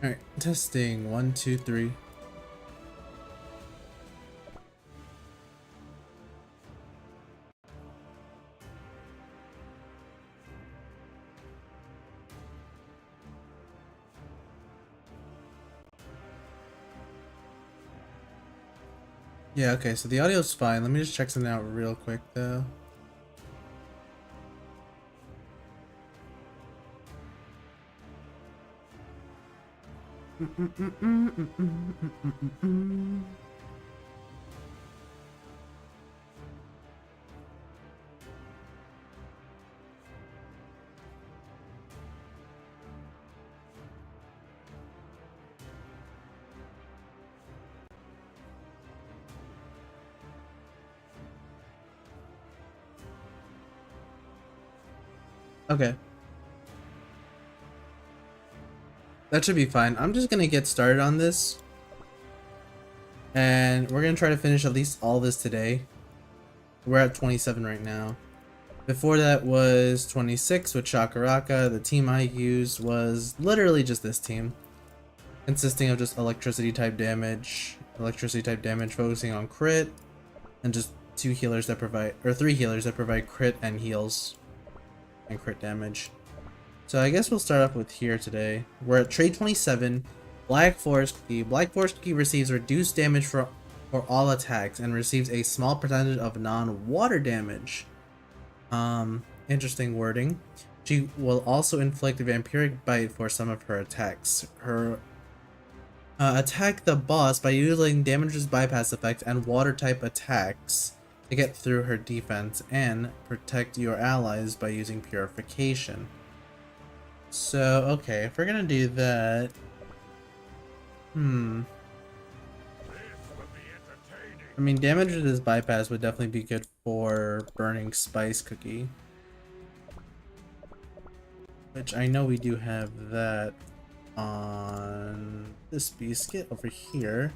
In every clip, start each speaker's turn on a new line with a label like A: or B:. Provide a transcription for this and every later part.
A: Alright, testing. 1, 2, 3. Yeah, okay, so the audio's fine. Let me just check something out real quick though. Okay. That should be fine. I'm just gonna get started on this. And we're gonna try to finish at least all this today. We're at 27 right now. Before that was 26 with Chakaraka. The team I used was literally just this team, consisting of just electricity type damage focusing on crit, and just 2 healers that provide, or 3 healers that provide crit and heals and crit damage. So I guess we'll start off with here today. We're at trade 27, Black Forest Cookie. Black Forest Cookie receives reduced damage for all attacks and receives a small percentage of non-water damage. Interesting wording. She will also inflict a vampiric bite for some of her attacks. Her attack the boss by utilizing damages bypass effect and water type attacks to get through her defense, and protect your allies by using purification. So, okay, if we're gonna do that... I mean, damages bypass would definitely be good for Burning Spice Cookie. Which I know we do have that on this biscuit over here.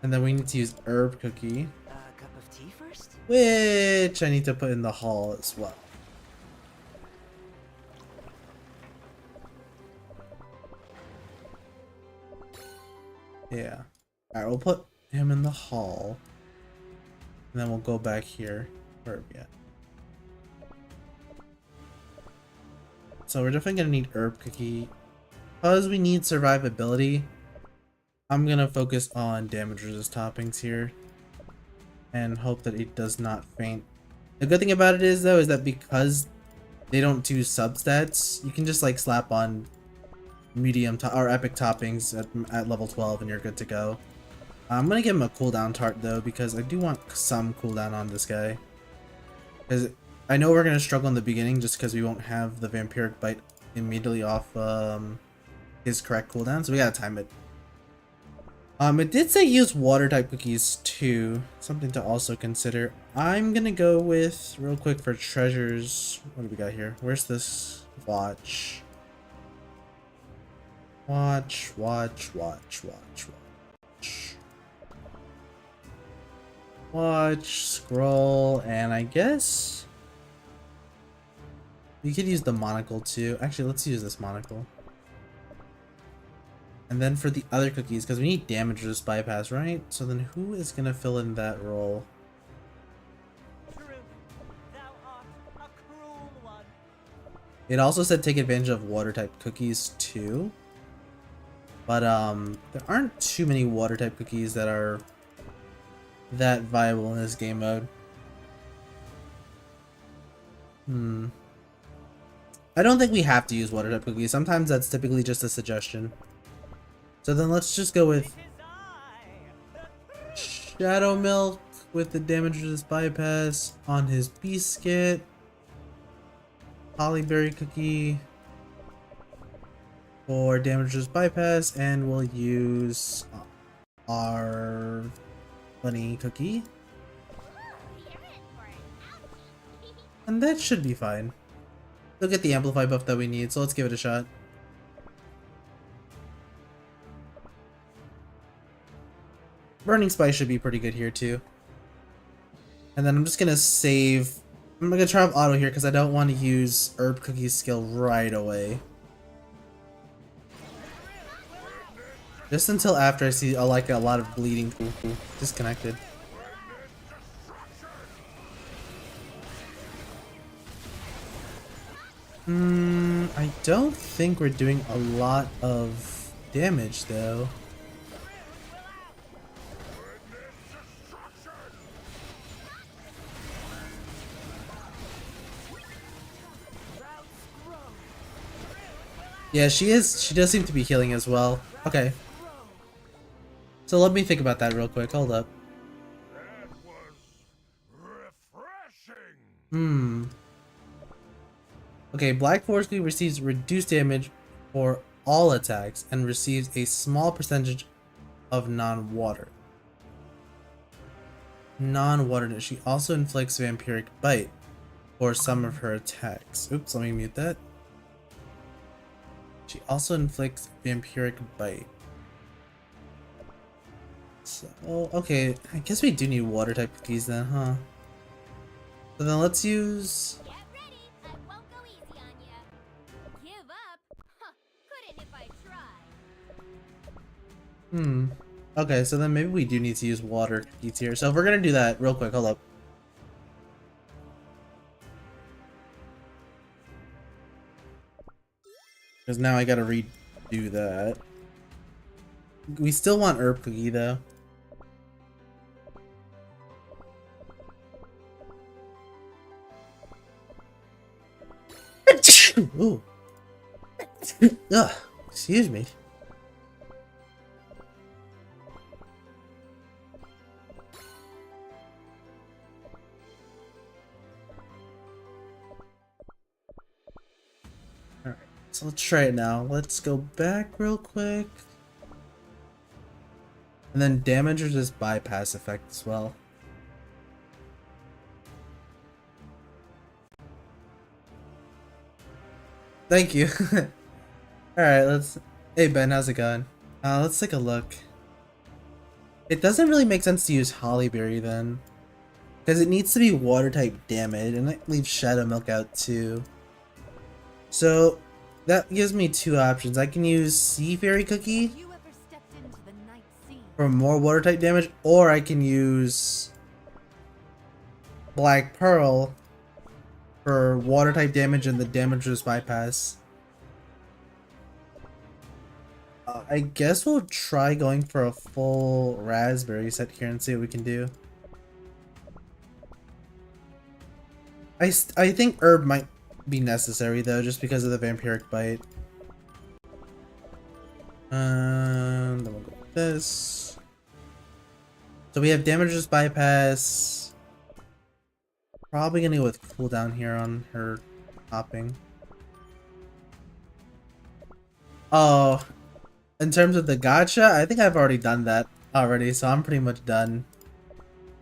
A: And then we need to use Herb Cookie.
B: A cup of tea first?
A: Which I need to put in the hall as well. Yeah. Alright, we'll put him in the hall. And then we'll go back here. Where are we at? So we're definitely gonna need Herb Cookie. Because we need survivability, I'm gonna focus on damage resist toppings here. And hope that it does not faint. The good thing about it is though, is that because they don't do substats, you can just like slap on medium or epic toppings at level 12 and you're good to go. I'm gonna give him a cooldown tart though, because I do want some cooldown on this guy. Because I know we're gonna struggle in the beginning just because we won't have the vampiric bite immediately off his correct cooldown, so we gotta time it. It did say use water type cookies too, something to also consider. I'm gonna go with, real quick for treasures, what do we got here? Where's this watch? Watch. Watch, scroll, and I guess we could use the monocle too. Actually, let's use this monocle. And then for the other cookies, because we need damage resist bypass, right? So then who is gonna fill in that role?
B: True. Thou art a cruel one.
A: It also said take advantage of water type cookies too. But there aren't too many water type cookies that are that viable in this game mode. I don't think we have to use water type cookies. Sometimes that's typically just a suggestion. So then let's just go with Shadow Milk with the damage resist bypass on his biscuit. Hollyberry Cookie for damage resist bypass, and we'll use our Bunny Cookie. And that should be fine. We'll get the amplify buff that we need, so let's give it a shot. Burning Spice should be pretty good here too. And then I'm just gonna save. I'm gonna try off auto here because I don't want to use Herb Cookie's skill right away. Just until after I see like a lot of bleeding. Ooh, disconnected. I don't think we're doing a lot of damage though. Yeah, she is. She does seem to be healing as well. Okay. So let me think about that real quick. Hold up.
C: That was refreshing.
A: Okay, Black Force Glee receives reduced damage for all attacks and receives a small percentage of non-water. Non-water. She also inflicts Vampiric Bite for some of her attacks. Oops, let me mute that. She also inflicts Vampiric Bite. So, okay, I guess we do need water type cookies then, huh? So then let's use...
D: Get ready, I won't go easy on ya. Give up? Huh, couldn't if I tried.
A: Okay, so then maybe we do need to use water cookies here. So if we're gonna do that, real quick, hold up. Because now I gotta redo that. We still want herb cookie though. Ooh. Ugh, excuse me. Alright, so let's try it now. Let's go back real quick. And then damage or just bypass effect as well. Thank you. Alright, let's... Hey Ben, how's it going? Let's take a look. It doesn't really make sense to use Hollyberry then. Because it needs to be water type damage, and it leaves Shadow Milk out too. So, that gives me two options. I can use Sea Fairy Cookie
D: You ever stepped into the night sea?
A: for more water type damage, or I can use Black Pearl for water type damage and the damage resist bypass. I guess we'll try going for a full raspberry set here and see what we can do. I think herb might be necessary though, just because of the vampiric bite. Then we'll go with this. So we have damage resist bypass. Probably gonna go with cooldown here on her hopping. Oh, in terms of the gacha, I think I've already done that already, so I'm pretty much done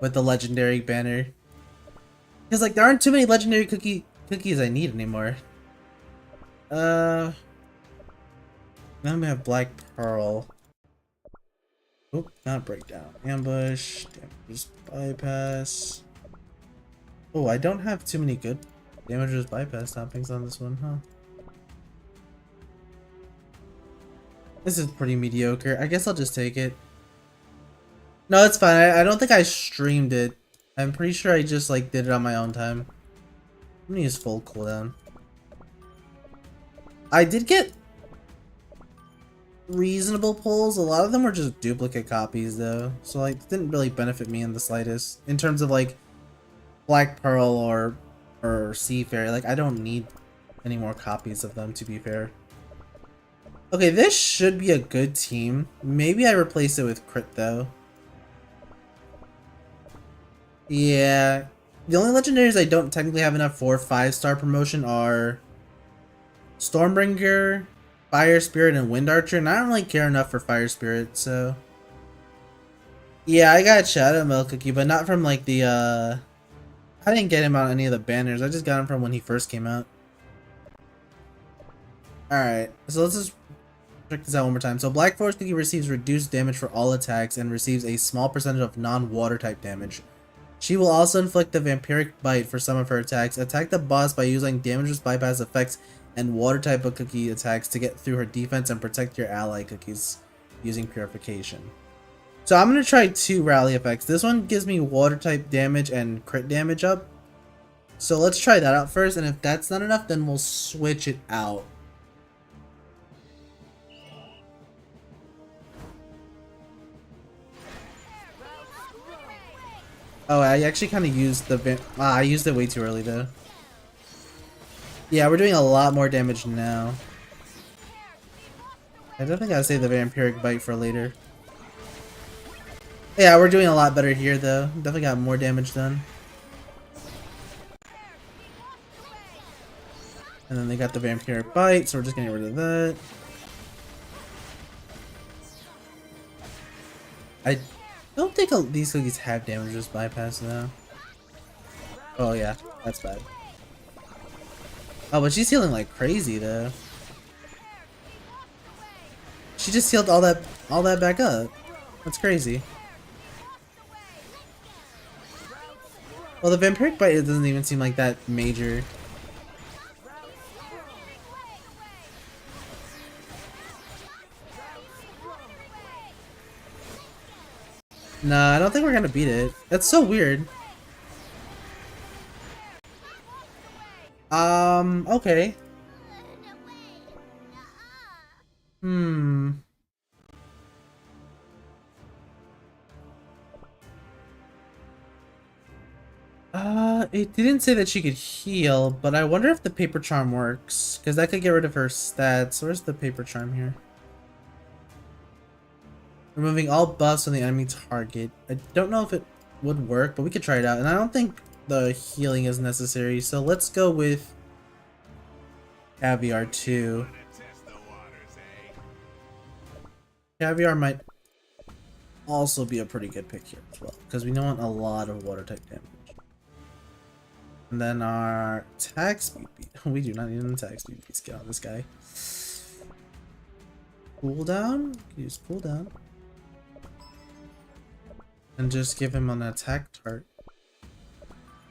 A: with the legendary banner. Because like there aren't too many legendary cookies I need anymore. Then we have Black Pearl. Oop, not breakdown. Ambush, damage bypass. Oh, I don't have too many good damage bypass toppings on this one, huh? This is pretty mediocre. I guess I'll just take it. No, it's fine. I don't think I streamed it. I'm pretty sure I just like did it on my own time. I'm gonna use full cooldown. I did get reasonable pulls. A lot of them were just duplicate copies though. So like it didn't really benefit me in the slightest. In terms of like Black Pearl or Sea Fairy. Like I don't need any more copies of them to be fair. Okay, this should be a good team. Maybe I replace it with crit though. Yeah. The only legendaries I don't technically have enough for 5-star promotion are Stormbringer, Fire Spirit, and Wind Archer, and I don't really care enough for Fire Spirit, so... Yeah, I got Shadow Milk Cookie, but not from like the, I didn't get him on any of the banners, I just got him from when he first came out. Alright, so let's just check this out one more time. So Black Force Cookie receives reduced damage for all attacks and receives a small percentage of non-water type damage. She will also inflict the Vampiric Bite for some of her attacks. Attack the boss by using damage bypass effects and water type of cookie attacks to get through her defense and protect your ally cookies. using purification. So I'm gonna try 2 rally effects. This one gives me water type damage and crit damage up. So let's try that out first, and if that's not enough, then we'll switch it out. Oh, I actually kind of used the I used it way too early though. Yeah, we're doing a lot more damage now. I definitely gotta save the vampiric bite for later. Yeah, we're doing a lot better here though. Definitely got more damage done. And then they got the vampiric bite, so we're just getting rid of that. I don't think these cookies have damage resist bypass though. Oh yeah, that's bad. Oh, but she's healing like crazy though. She just healed all that back up. That's crazy. Well, the vampiric bite, it doesn't even seem like that major. Nah, I don't think we're gonna beat it. That's so weird. Okay. Hmm. It didn't say that she could heal, but I wonder if the paper charm works, because that could get rid of her stats. Where's the paper charm here? Removing all buffs on the enemy target. I don't know if it would work, but we could try it out. And I don't think the healing is necessary, so let's go with Caviar 2. Caviar might also be a pretty good pick here as well, because we don't want a lot of water type damage. And then our attack speed beat. We do not need an attack speed beat. Get on this guy. Cooldown? Use cooldown. And just give him an attack tart.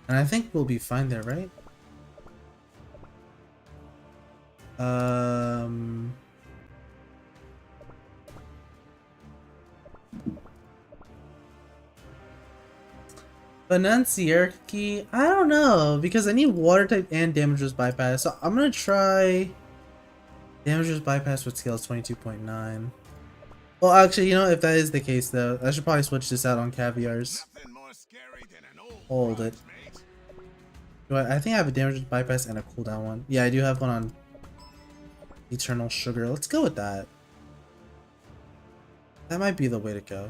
A: And I think we'll be fine there, right? Financier, I don't know, because I need water type and damage resist bypass. So I'm gonna try damage resist bypass with scales 22.9. Well, actually, you know, if that is the case though, I should probably switch this out on Caviar's. Hold it. I think I have a damage resist bypass and a cooldown one. Yeah, I do have one on Eternal Sugar. Let's go with that. That might be the way to go.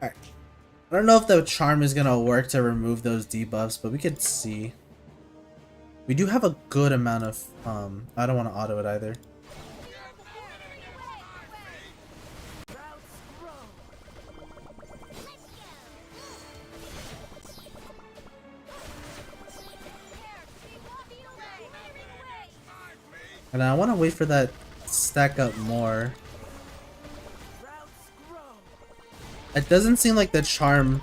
A: Alright. I don't know if the charm is gonna work to remove those debuffs, but we could see. We do have a good amount of, I don't want to auto it either. And I want to wait for that stack up more. It doesn't seem like the charm,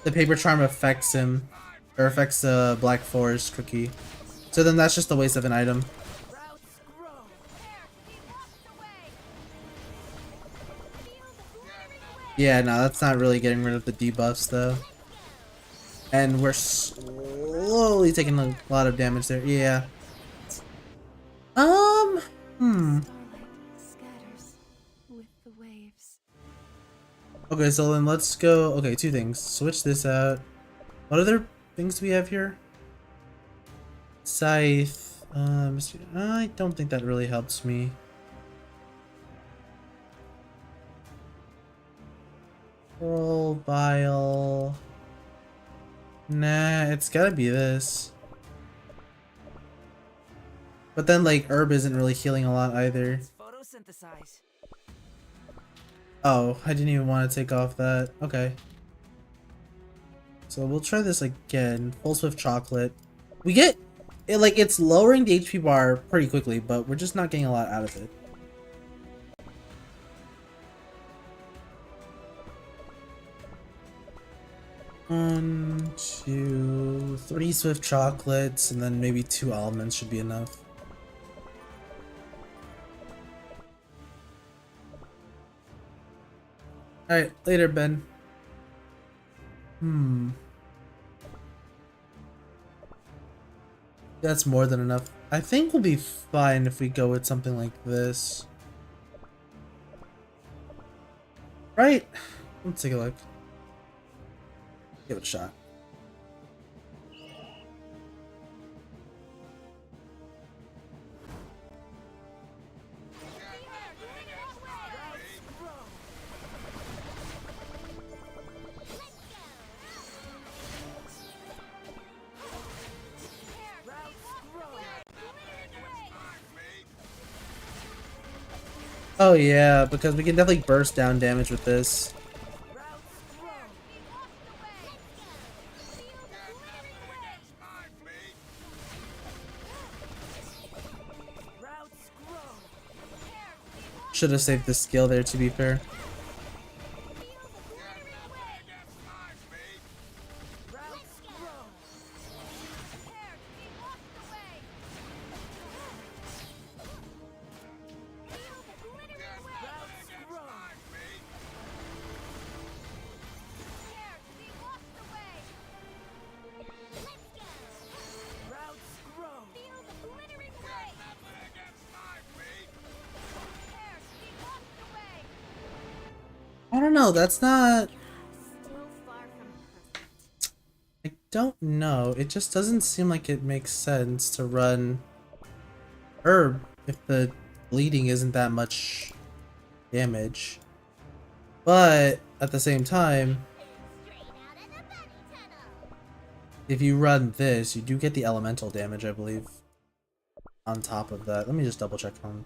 A: the paper charm affects him, or affects the Black Forest cookie. So then that's just a waste of an item. Yeah, no, that's not really getting rid of the debuffs though. And we're slowly taking a lot of damage there. Yeah. Okay, so then let's go. Okay, 2 things. Switch this out. What other things do we have here? Scythe. I don't think that really helps me. Roll, Vial. Nah, it's gotta be this. But then, like, herb isn't really healing a lot either.
B: Photosynthesize.
A: Oh, I didn't even want to take off that. Okay. So we'll try this again. Full Swift Chocolate. We get it, like, it's lowering the HP bar pretty quickly, but we're just not getting a lot out of it. One, 2, 3 Swift Chocolates, and then maybe 2 almonds should be enough. Alright, later, Ben. That's more than enough. I think we'll be fine if we go with something like this. Right? Let's take a look. Give it a shot. Oh yeah, because we can definitely burst down damage with this. Should have saved the skill there, to be fair. I don't know, that's not...
D: Still far from perfect.
A: I don't know, it just doesn't seem like it makes sense to run herb if the bleeding isn't that much damage. But at the same time,
D: Straight out of the bunny tunnel.
A: if you run this, you do get the elemental damage, I believe. On top of that, let me just double check on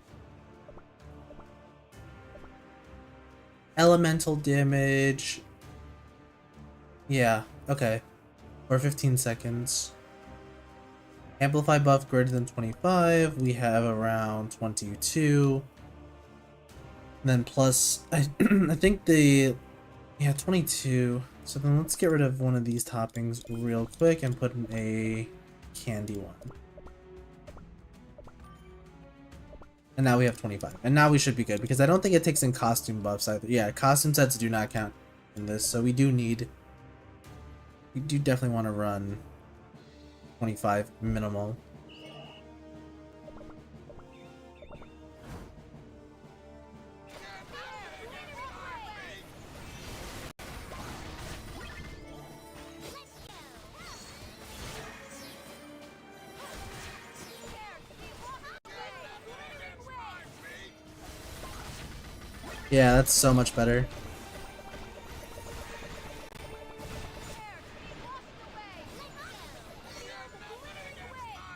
A: elemental damage. Yeah, okay. For 15 seconds. Amplify buff greater than 25. We have around 22. And then plus, I think the, yeah, 22. So then let's get rid of one of these toppings real quick and put in a candy one. And now we have 25. And now we should be good because I don't think it takes in costume buffs either. Yeah, costume sets do not count in this. So we do definitely want to run 25 minimal. Yeah, that's so much better.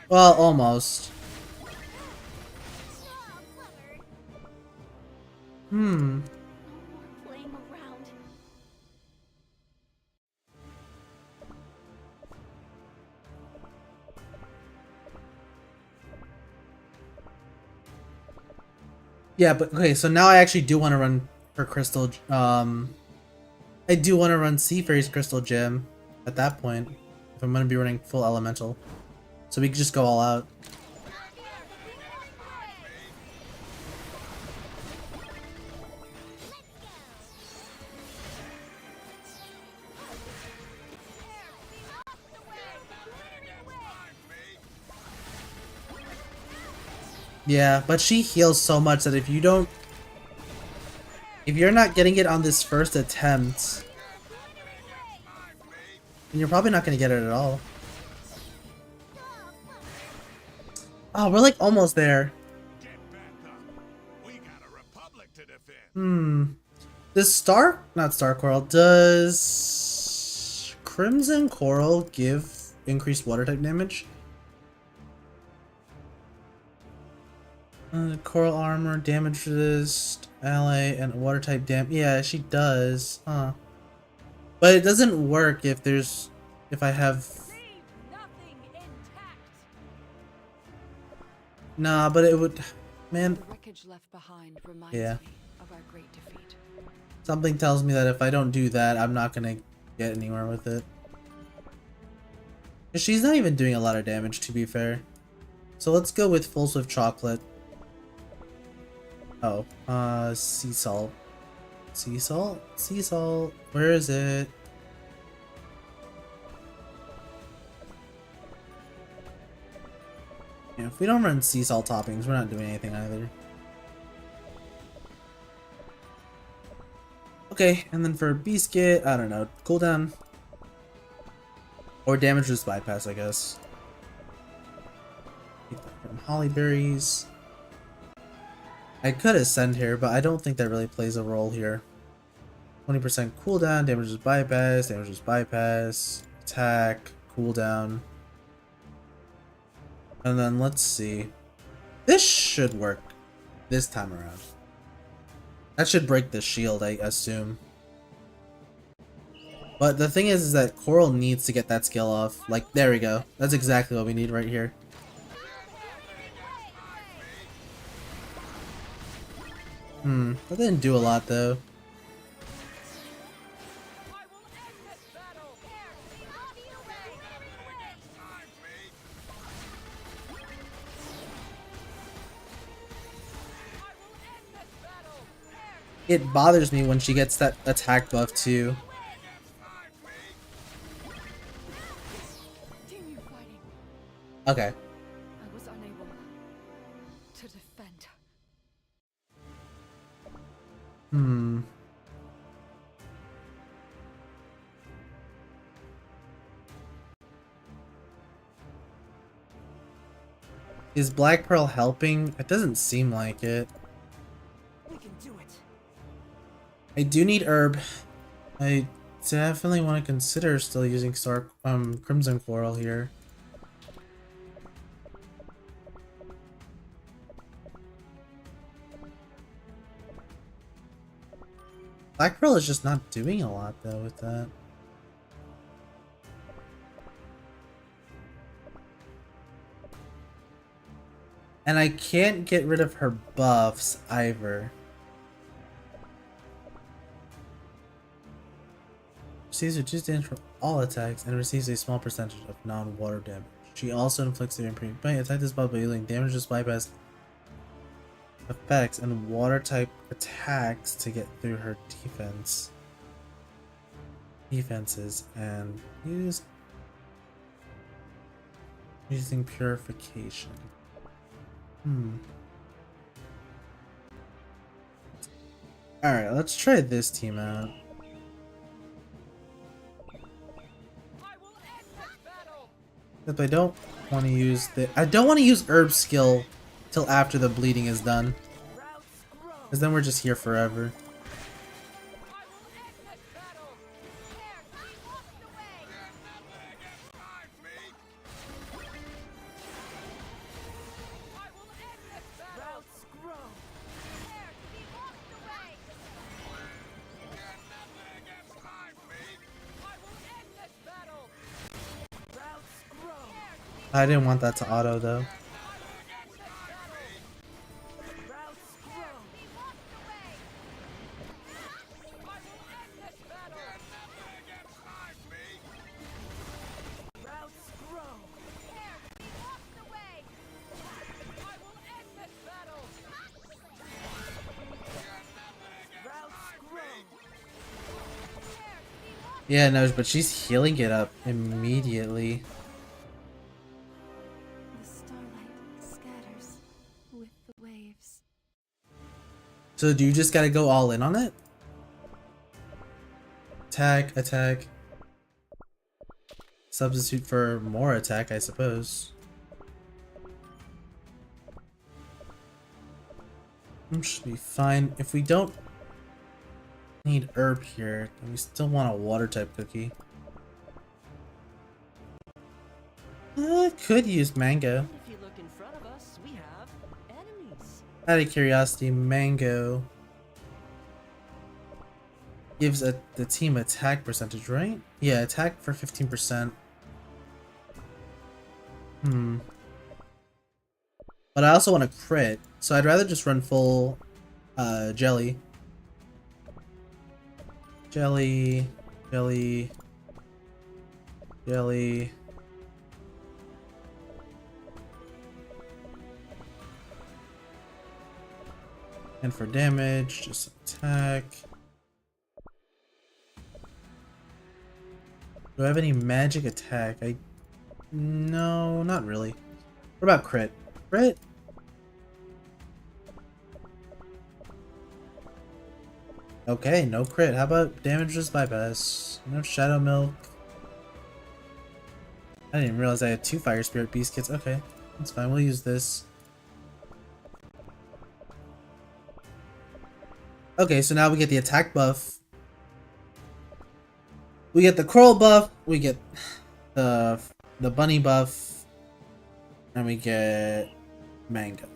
A: Well, almost. Hmm.
D: Playing around.
A: Yeah, but okay, so now I actually do want to run her crystal. I do want to run Sea Fairy's crystal gem at that point if I'm going to be running full elemental. So we can just go all out. Yeah, but she heals so much that if you're not getting it on this first attempt, then you're probably not going to get it at all. Oh, we're like almost there.
C: Get back up. We got a republic to defend.
A: Does not Star Coral, does Crimson Coral give increased water type damage? Coral armor, damage resist, ally, and water type yeah, she does. Huh. But it doesn't work if I have...
B: Leave nothing intact.
A: Nah, but it would... Man,
E: The wreckage left behind reminds
A: Yeah.
E: me of our great defeat.
A: something tells me that if I don't do that, I'm not gonna get anywhere with it. 'Cause she's not even doing a lot of damage, to be fair. So let's go with Full Swift Chocolate. Oh, sea salt. Sea salt? Sea salt. Where is it? Yeah, if we don't run sea salt toppings, we're not doing anything either. Okay, and then for Biscuit, I don't know, cooldown. Or damage resist bypass, I guess. Keep that from Holly Berries. I could ascend here, but I don't think that really plays a role here. 20% cooldown, damage resist bypass, damage resist bypass, attack, cooldown. And then let's see. This should work this time around. That should break the shield, I assume. But the thing is that Coral needs to get that skill off. Like, there we go. That's exactly what we need right here. That didn't do a lot though. It bothers me when she gets that attack buff too.
E: Continue fighting.
A: Okay.
E: I was unable to defend.
A: Is Black Pearl helping? It doesn't seem like it.
E: We can do it.
A: I do need herb. I definitely want to consider still using Crimson Coral here. Black Pearl is just not doing a lot though with that. And I can't get rid of her buffs either. Receives reduced damage from all attacks and receives a small percentage of non-water damage. She also inflicts the improved by attack this buff by using damage just bypass effects and water type attacks to get through her defenses and using purification. Alright, let's try this team out. Except I don't want to use I don't want to use herb skill till after the bleeding is done. Because then we're just here forever. I didn't want that to auto though. Yeah, no, but she's healing it up immediately.
D: The starlight scatters with the waves.
A: So do you just gotta go all in on it? Attack, attack. Substitute for more attack, I suppose. Should be fine. If we don't need herb here, then we still want a water type cookie. Could use mango.
F: If you look in front of us, we have enemies.
A: Out of curiosity, mango gives the team attack percentage, right? Yeah, attack for 15%. But I also want a crit, so I'd rather just run full jelly. Jelly, jelly, jelly. And for damage, just attack, Do I have any magic attack? No, not really. What about crit? Crit? Okay, no crit. How about damage resist bypass? No shadow milk. I didn't even realize I had 2 fire spirit beast kits. Okay, that's fine. We'll use this. Okay, so now we get the attack buff. We get the coral buff. We get the bunny buff, and we get mango.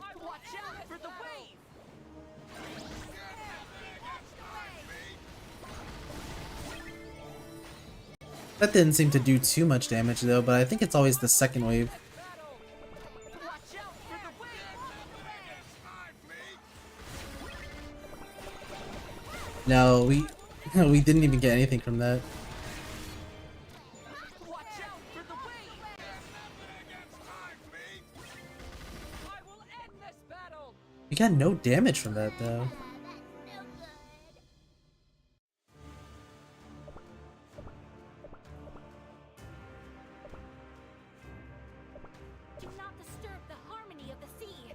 F: Watch out for the wave!
A: That didn't seem to do too much damage though, but I think it's always the second wave.
F: Watch out for the wave!
A: No, we didn't even get anything from that.
F: Watch out for the wave! I will end this battle!
A: We got no damage from that though.
D: Do not disturb the harmony of the sea.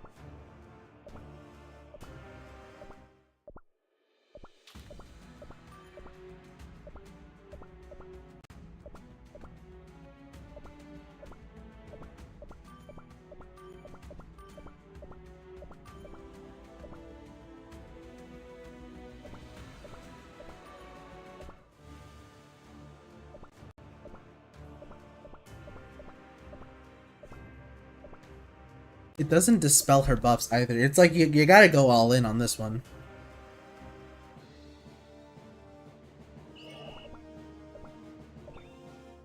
A: It doesn't dispel her buffs either. It's like you gotta go all in on this one.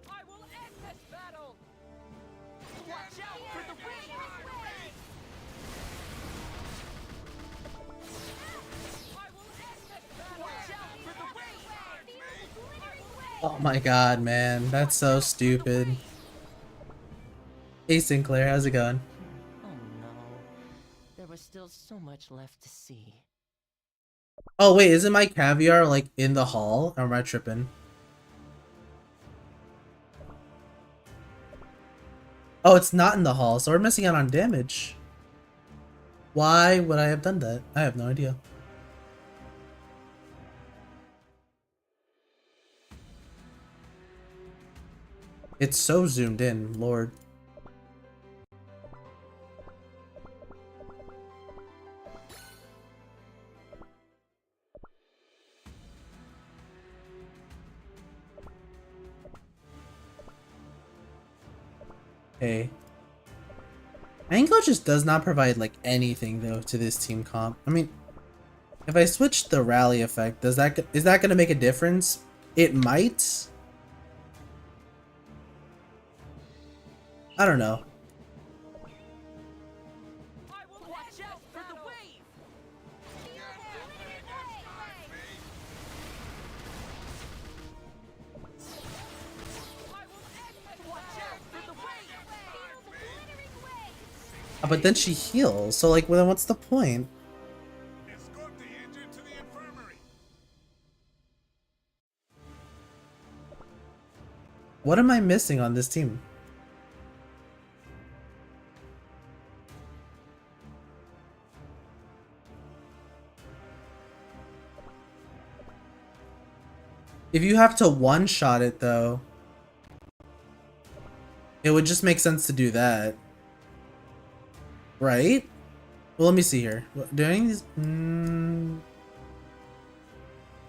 F: I will end this battle! Watch out for the wave! I will end this battle! Watch out for the wave!
A: Oh my god, man. That's so stupid. Hey Sinclair, how's it going?
F: Oh no. There was still so much left to see.
A: Oh wait, isn't my caviar like in the hall? Or am I tripping? Oh, it's not in the hall, so we're missing out on damage. Why would I have done that? I have no idea. It's so zoomed in, Lord. Okay. Mango just does not provide like anything though to this team comp. I mean, if I switch the rally effect, is that gonna make a difference? It might. I don't know.
F: I will watch out for the wave! I will end this! Watch out for the wave!
A: But then she heals, so like, well, then what's the point?
C: Escort the injured to the infirmary.
A: What am I missing on this team? If you have to one-shot it though, it would just make sense to do that. Right? Well, let me see here. Doing these...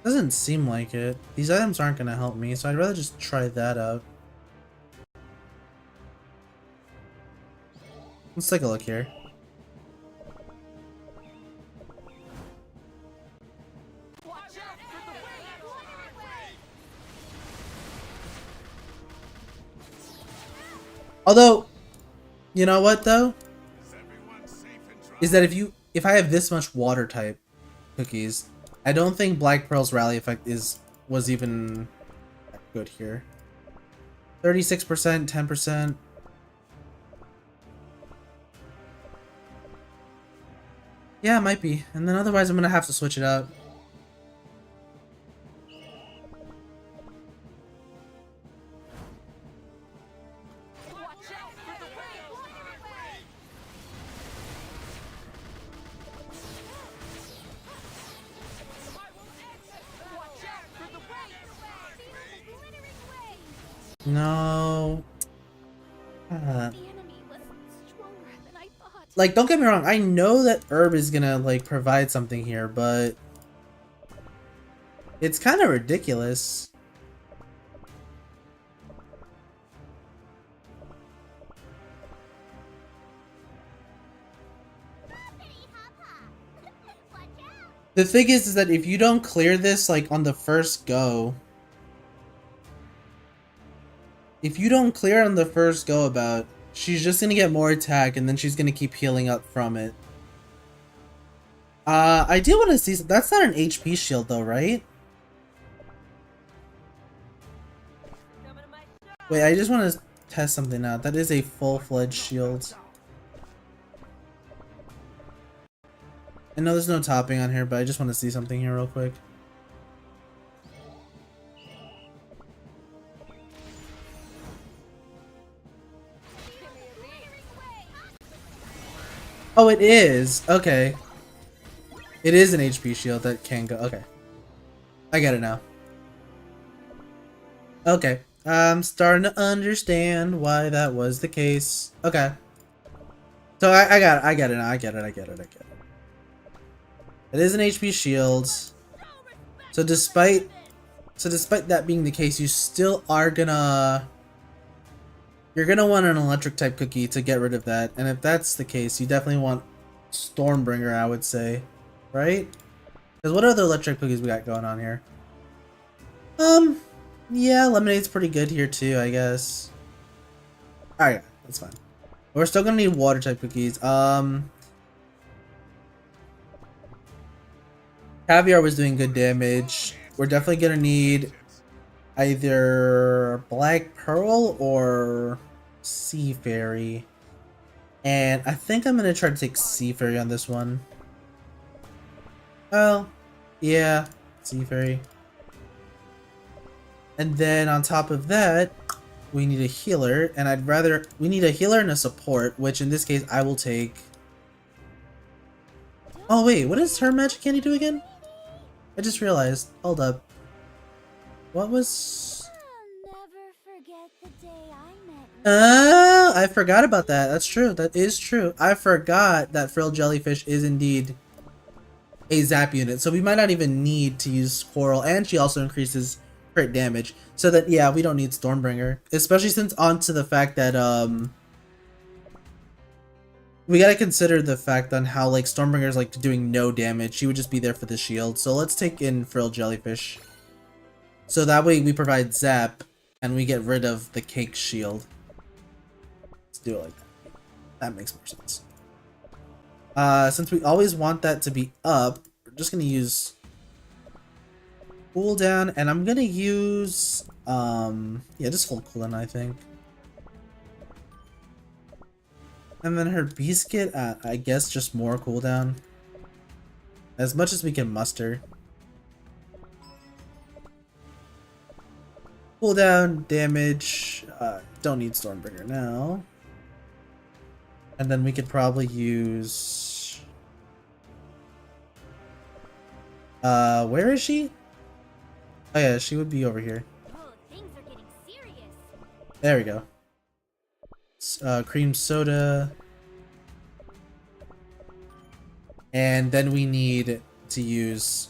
A: doesn't seem like it. These items aren't going to help me, so I'd rather just try that out. Let's take a look here.
F: Watch out for the wave!
A: Although, you know what though?
C: Is everyone safe and dry?
A: Is that if I have this much water type cookies, I don't think Black Pearl's rally effect was even good here. 36%, 10%. Yeah, it might be. And then otherwise I'm gonna have to switch it out. No.
D: The enemy was stronger than I thought.
A: Like, don't get me wrong. I know that herb is gonna like provide something here, but it's kind of ridiculous. The thing is that if you don't clear this like on the first go, about, she's just gonna get more attack and then she's gonna keep healing up from it. I do want to see. That's not an HP shield though, right? Wait, I just want to test something out. That is a full-fledged shield. I know there's no topping on here, but I just want to see something here real quick. Oh, it is. Okay. It is an HP shield that can go. Okay. I get it now. Okay. I'm starting to understand why that was the case. Okay. So I got it. I get it now. I get it. It is an HP shield. So despite that being the case, you still are gonna... You're gonna want an electric type cookie to get rid of that. And if that's the case, you definitely want Stormbringer, I would say. Right? Because what other electric cookies we got going on here? Yeah, Lemonade's pretty good here too, I guess. Alright, that's fine. We're still gonna need water type cookies. Caviar was doing good damage. We're definitely gonna need either Black Pearl or Sea Fairy. And I think I'm gonna try to take Sea Fairy on this one. Oh, yeah, Sea Fairy. And then on top of that, we need a healer, and we need a healer and a support, which in this case I will take... Oh wait, what does her magic candy do again? I just realized. Hold up. What was...
D: I'll never forget the day I met you.
A: Oh, I forgot about that. That's true. That is true. I forgot that Frilled Jellyfish is indeed a zap unit. So we might not even need to use Coral, and she also increases crit damage. So that, yeah, we don't need Stormbringer. Especially since onto the fact that, we gotta consider the fact on how, like, Stormbringer's, like, doing no damage. She would just be there for the shield. So let's take in Frilled Jellyfish. So that way we provide Zap, and we get rid of the Cake Shield. Let's do it like that. That makes more sense. Since we always want that to be up, we're just gonna use cooldown, and I'm gonna use, yeah, just full cooldown, I think. And then her Biscuit, I guess just more cooldown. As much as we can muster. Cooldown, damage, don't need Stormbringer now. And then we could probably use... where is she? Oh yeah, she would be over here.
D: Oh, things are getting serious.
A: There we go. Cream soda. And then we need to use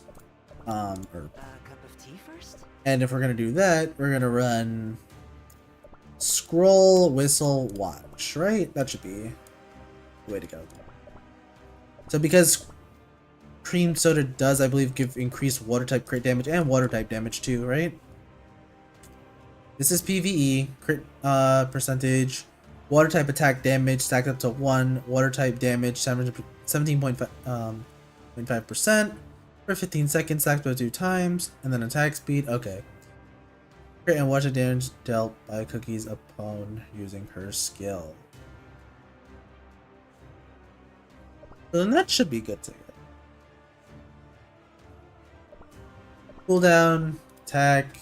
A: herb.
F: Cup of tea first?
A: And if we're gonna do that, we're gonna run scroll, whistle, watch, right? That should be the way to go. So because cream soda does, I believe, give increased water type crit damage and water type damage too, right? This is PvE, crit percentage. Water type attack damage stacked up to 1. Water type damage 17.5% for 15 seconds stacked up to 2 times. And then attack speed. Okay. Crit and water damage dealt by cookies upon using her skill. So then that should be good to get. Cooldown, attack.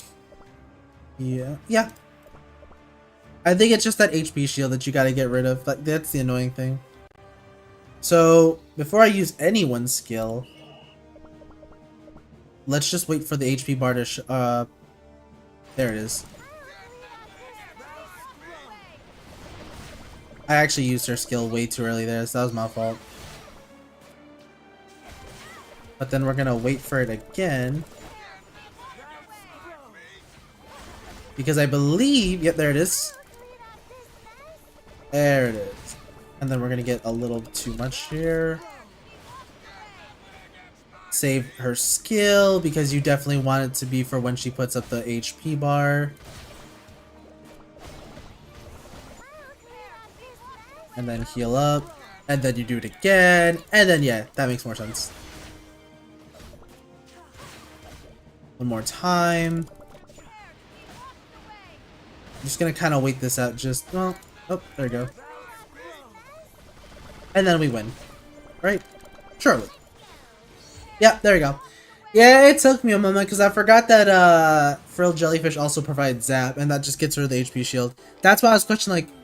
A: Yeah. I think it's just that HP shield that you gotta get rid of. Like, that's the annoying thing. So, before I use anyone's skill, let's just wait for the HP bar to there it is. I actually used her skill way too early there, so that was my fault. But then we're gonna wait for it again. Because I believe, yep, there it is. There it is. And then we're gonna get a little too much here. Save her skill, because you definitely want it to be for when she puts up the HP bar. And then heal up. And then you do it again. And then, yeah, that makes more sense. One more time. I'm just gonna kind of wait this out. Just, well, oh, there we go. And then we win. Right? Surely. Yeah, there we go. Yeah, it took me a moment because I forgot that frilled jellyfish also provides zap, and that just gets rid of the HP shield. That's why I was questioning, like,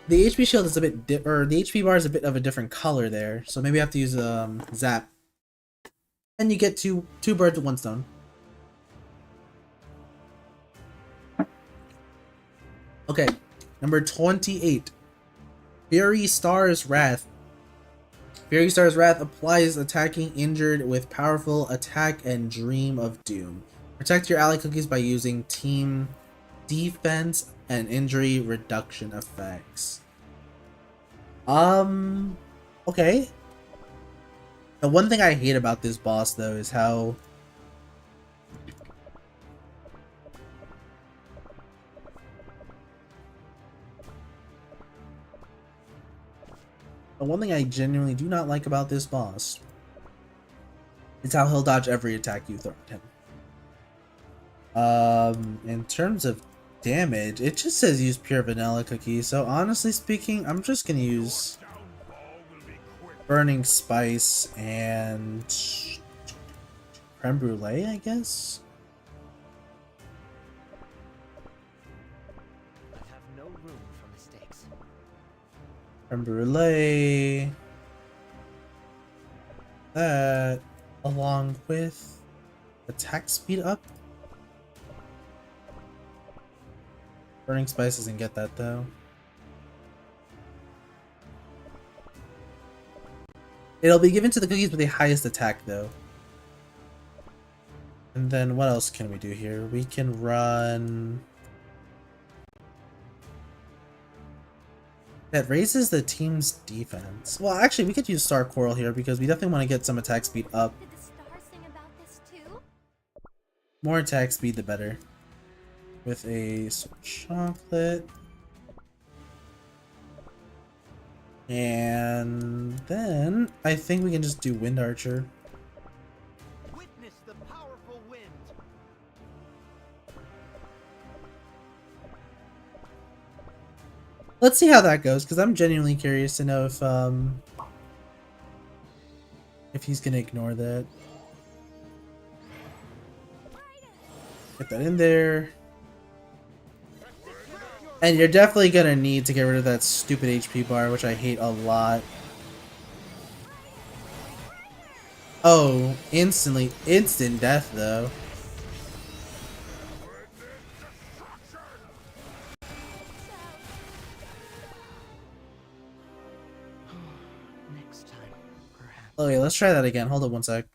A: the HP shield is a bit or the HP bar is a bit of a different color there, so maybe I have to use zap. And you get two birds with one stone. Okay, number 28. Fury Star's Wrath. Fury Star's Wrath applies attacking injured with powerful attack and Dream of Doom. Protect your ally cookies by using team defense and injury reduction effects. Okay. The one thing I hate about this boss though is how the one thing I genuinely do not like about this boss is how he'll dodge every attack you throw at him. In terms of damage, it just says use pure vanilla cookie, so honestly speaking, I'm just gonna use Burning Spice and Creme Brulee, I guess?
F: I have no room for mistakes.
A: Creme Brulee. That, along with attack speed up. Burning Spice doesn't get that though. It'll be given to the cookies with the highest attack though. And then what else can we do here? We can run... That raises the team's defense. Well, actually, we could use Star Coral here because we definitely want to get some attack speed up.
D: Did the stars sing about this too?
A: More attack speed, the better. With a chocolate. And then I think we can just do Wind Archer.
F: Witness the powerful wind.
A: Let's see how that goes, because I'm genuinely curious to know if he's gonna ignore that. Get that in there. And you're definitely gonna need to get rid of that stupid HP bar, which I hate a lot. Oh, instant death though.
F: Next time, perhaps.
A: Okay, let's try that again. Hold it one sec.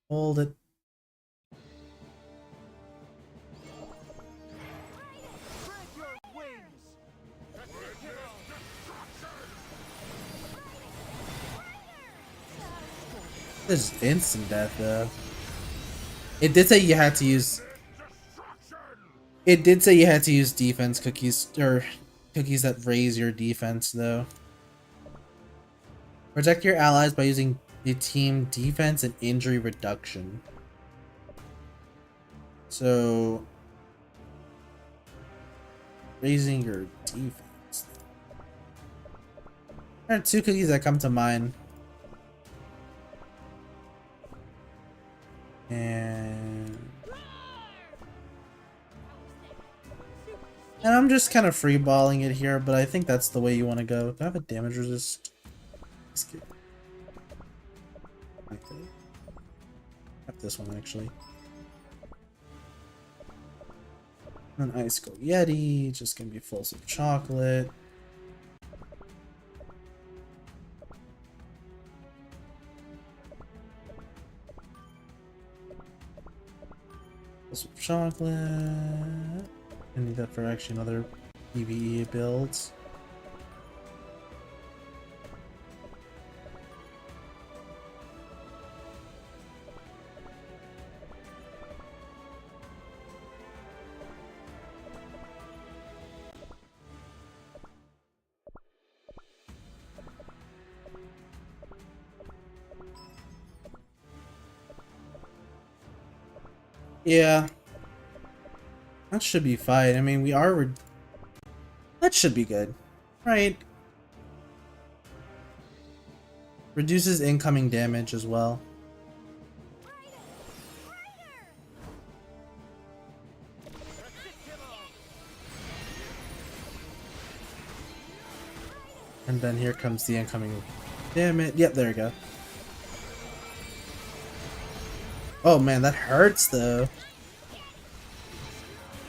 A: Hold it.
F: Spread your wings.
A: This is instant death though. It did say you had to use... It did say you had to use defense cookies, or cookies that raise your defense though. Protect your allies by using the team defense and injury reduction. So... raising your defense. There are two cookies that come to mind. And I'm just kind of freeballing it here, but I think that's the way you want to go. Do I have a damage resist? Skip. Okay. Have this one actually. And Ice Cold Yeti, just gonna be full of chocolate. Some chocolate. I need that for actually another PvE builds. Yeah, that should be fine. I mean, that should be good, right? Reduces incoming damage as well. And then here comes the incoming damage. Yep, there we go. Oh man, that hurts though.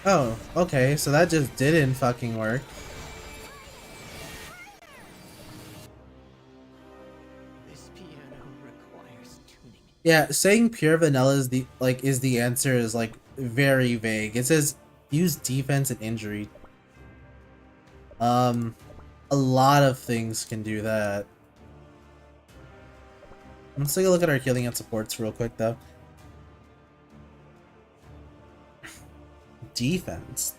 A: Oh, okay, so that just didn't fucking work.
F: This piano requires tuning.
A: Yeah, saying pure vanilla is the answer is like very vague. It says use defense and injury. A lot of things can do that. Let's take a look at our healing and supports real quick though. Defense.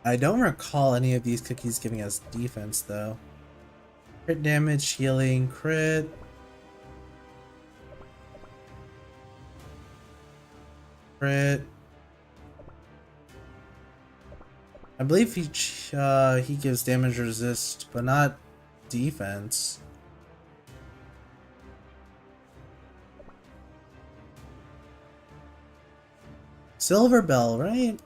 A: I don't recall any of these cookies giving us defense though. Crit damage, healing, crit. Crit. I believe he gives damage resist, but not defense. Silver Bell, right?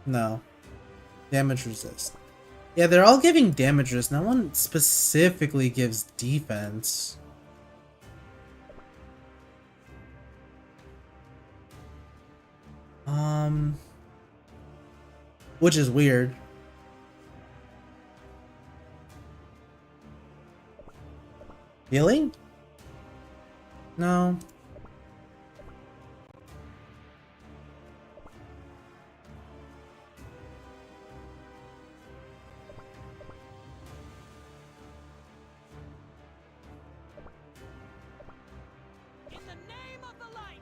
A: No. Damage resist. Yeah, they're all giving damage resist. No one specifically gives defense. Which is weird. Healing? No.
F: In the name of the light.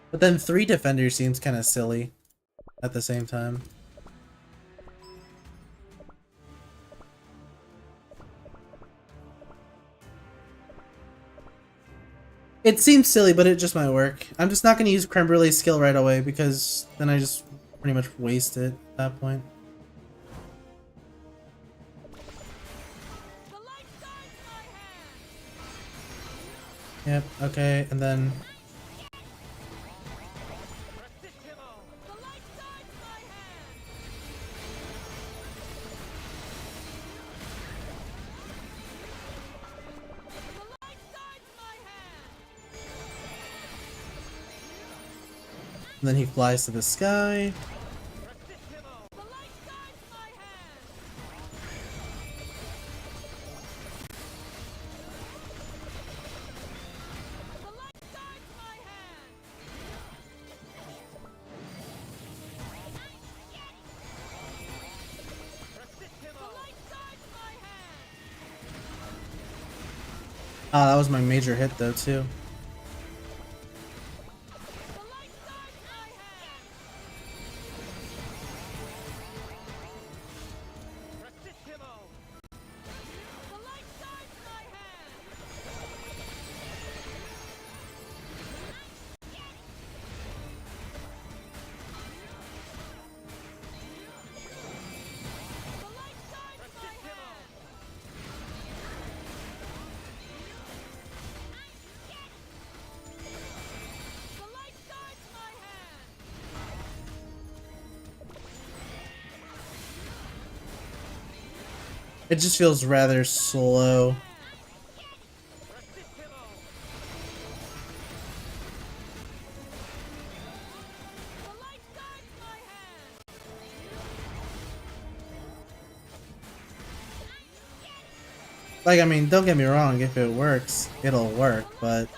A: But then 3 defenders seems kind of silly at the same time. It seems silly, but it just might work. I'm just not going to use Creme Brulee's skill right away because then I just pretty much waste it at that point.
F: The light guides my hand.
A: Yep, okay, and then...
F: The light guides my hand. The light guides my hand.
A: And then he flies to the sky.
F: The light guides my hand. The light guides my hand. The light guides my hand.
A: Ah, that was my major hit though too.
F: The light guides my hand. The light guides my hand. The light guides my hand. The light guides my hand.
A: It just feels rather slow.
F: The light guides my hand.
A: Like, I mean, don't get me wrong, if it works, it'll work, but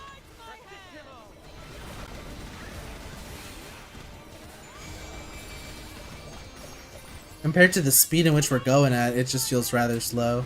A: compared to the speed in which we're going at, it just feels rather slow.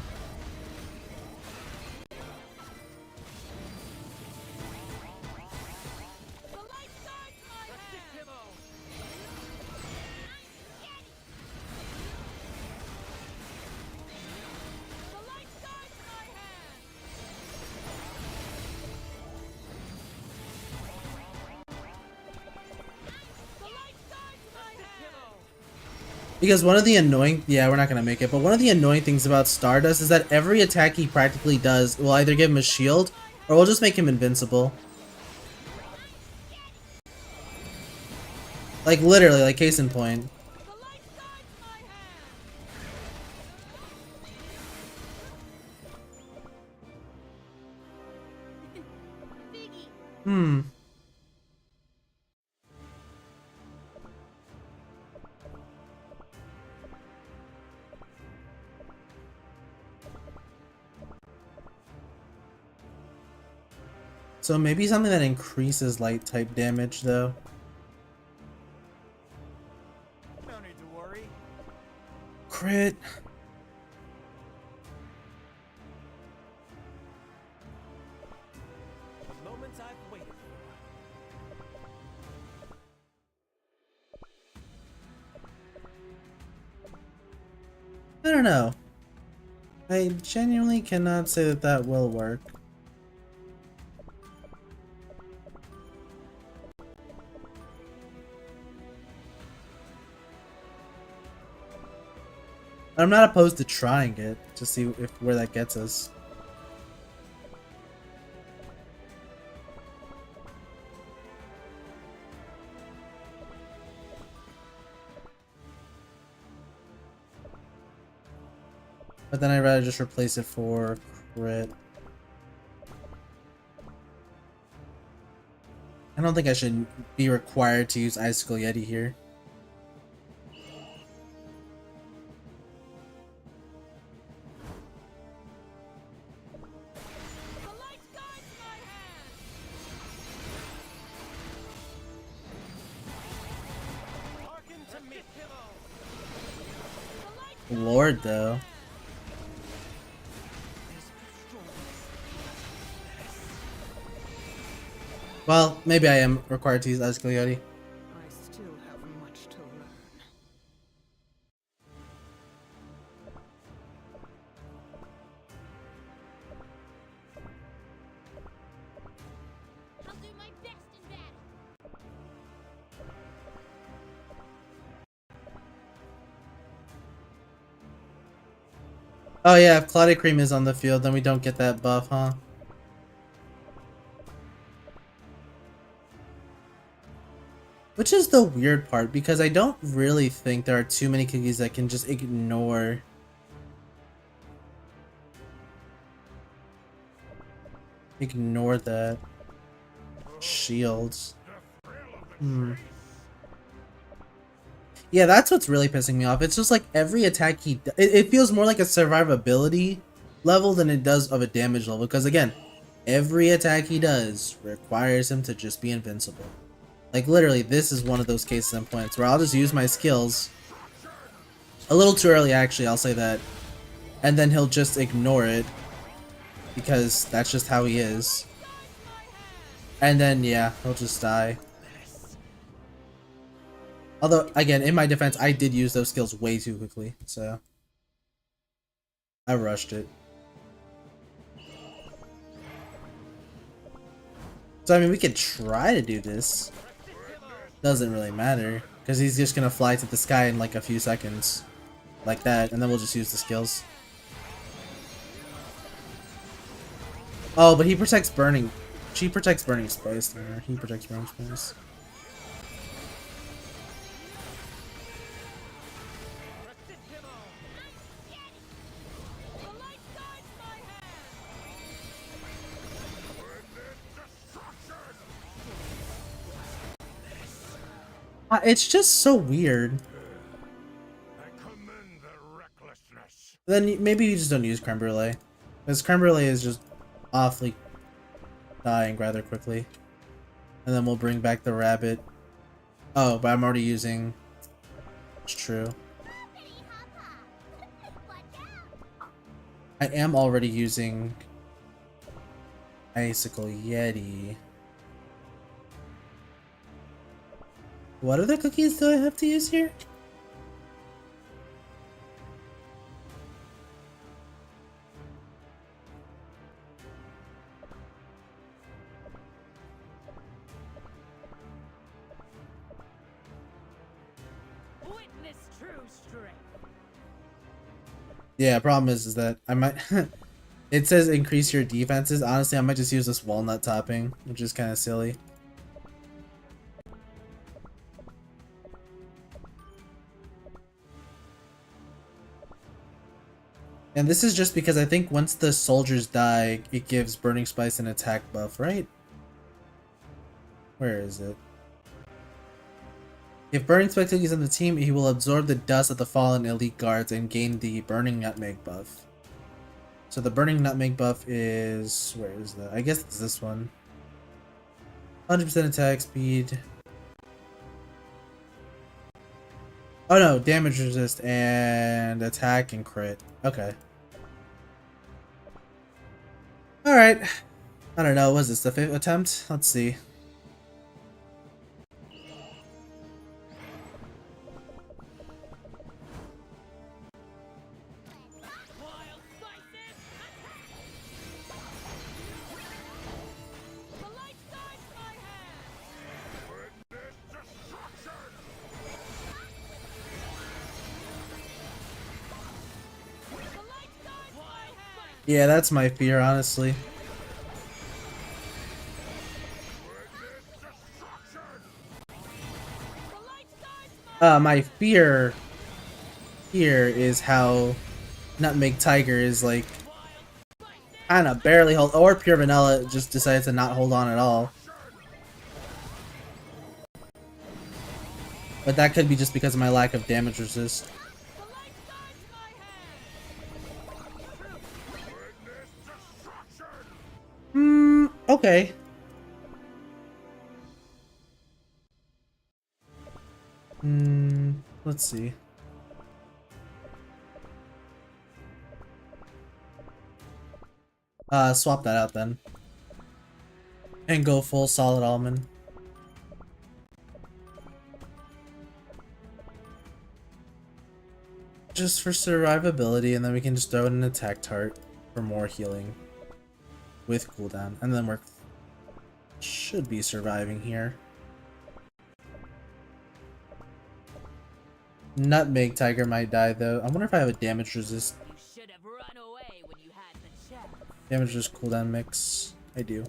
A: Because one of the annoying, yeah, we're not gonna make it, but one of the annoying things about Stardust is that every attack he practically does will either give him a shield, or will just make him invincible. Like, literally, like, case in point. Hmm. So maybe something that increases light type damage, though.
F: No need to worry.
A: Crit.
F: The moment I've waited
A: I don't know. I genuinely cannot say that that will work. I'm not opposed to trying it to see if where that gets us. But then I'd rather just replace it for crit. I don't think I should be required to use Icicle Yeti here. Lord, though. Well, maybe I am required to use Icicle Yeti.
E: I still have much to learn.
D: I'll do my best in battle.
A: Oh yeah, if Claudia Cream is on the field, then we don't get that buff, huh? Which is the weird part, because I don't really think there are too many cookies that can just ignore that. Shields. Yeah, that's what's really pissing me off. It's just like every attack it feels more like a survivability level than it does of a damage level. Because again, every attack he does requires him to just be invincible. Like literally, this is one of those cases and points where I'll just use my skills. A little too early, actually, I'll say that. And then he'll just ignore it. Because that's just how he is. And then, yeah, he'll just die. Although, again, in my defense, I did use those skills way too quickly, so I rushed it. So, I mean, we could try to do this. Doesn't really matter, because he's just gonna fly to the sky in like a few seconds. Like that, and then we'll just use the skills. Oh, but he protects burning. She protects burning spice there. He protects burning spice. It's just so weird.
C: I commend their recklessness.
A: Then maybe you just don't use creme brulee. Because creme brulee is just awfully dying rather quickly. And then we'll bring back the rabbit. Oh, but I'm already using... It's true. I am already using Icicle Yeti. What other cookies do I have to use here?
B: Witness true strength.
A: Yeah, problem is that I might... It says increase your defenses. Honestly, I might just use this walnut topping, which is kind of silly. And this is just because I think once the soldiers die, it gives Burning Spice an attack buff, right? Where is it? If Burning Spice is on the team, he will absorb the dust of the fallen elite guards and gain the Burning Nutmeg buff. So the Burning Nutmeg buff is... Where is that? I guess it's this one. 100% attack speed. Oh no, damage resist and attack and crit. Okay. Alright. I don't know, was this the 5th attempt? Let's see.
B: Wild spices, attack! The light guides my hand.
C: Witness destruction!
B: The light guides my hand.
A: Yeah, that's my fear, honestly.
C: Witness destruction!
B: The light guides my
A: My fear here is how Nutmeg Tiger is like kind of barely hold, or Pure Vanilla just decides to not hold on at all. But that could be just because of my lack of damage resist.
B: The light guides my hand.
C: Witness destruction!
A: Okay. Let's see. Swap that out then. And go full solid almond. Just for survivability, and then we can just throw in an attack tart for more healing. With cooldown. And then we're... should be surviving here. Nutmeg Tiger might die though. I wonder if I have a damage resist.
B: You should have run away when you had the chance.
A: Damage resist cooldown mix. I do.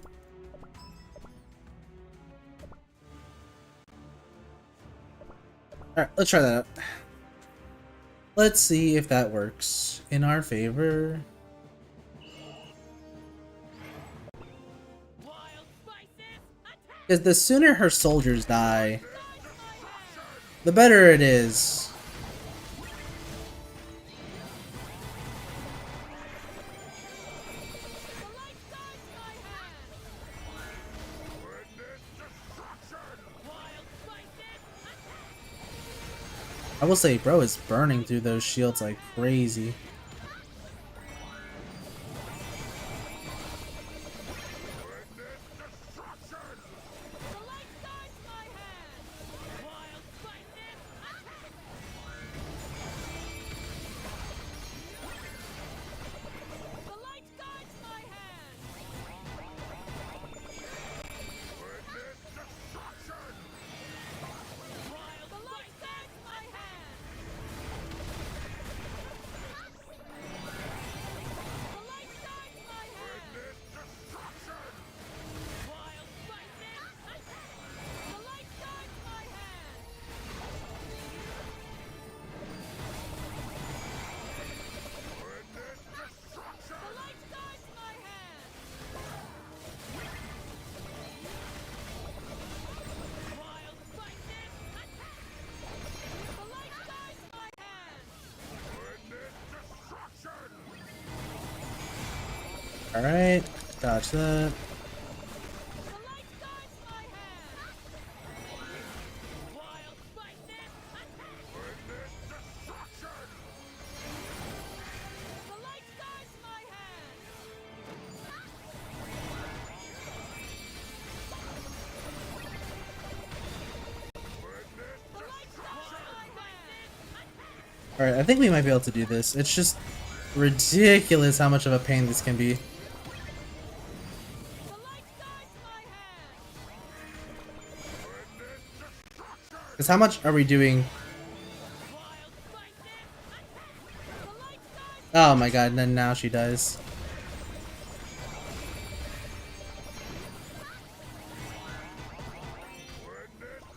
A: Alright, let's try that out. Let's see if that works in our favor.
B: Wild spices, attack!
A: Because the sooner her soldiers die, the better it is.
B: The light guides my hand.
C: Witness destruction!
B: Wild spices, attack!
A: I will say, bro is burning through those shields like crazy.
C: Destruction!
B: The light guides my hand. Wild spices, attack! The light guides my hand.
C: Witness destruction!
B: Wild the light guides my hand.
A: Alright, dodge that.
B: The light guides my hand. Wild spices, attack! The light guides my hand. The light guides my hand.
A: Alright, I think we might be able to do this. It's just ridiculous how much of a pain this can be.
B: The light guides my hand.
A: Because how much are we doing?
B: Wild spices, attack! The light guides
A: Oh my god, and then now she dies.
B: the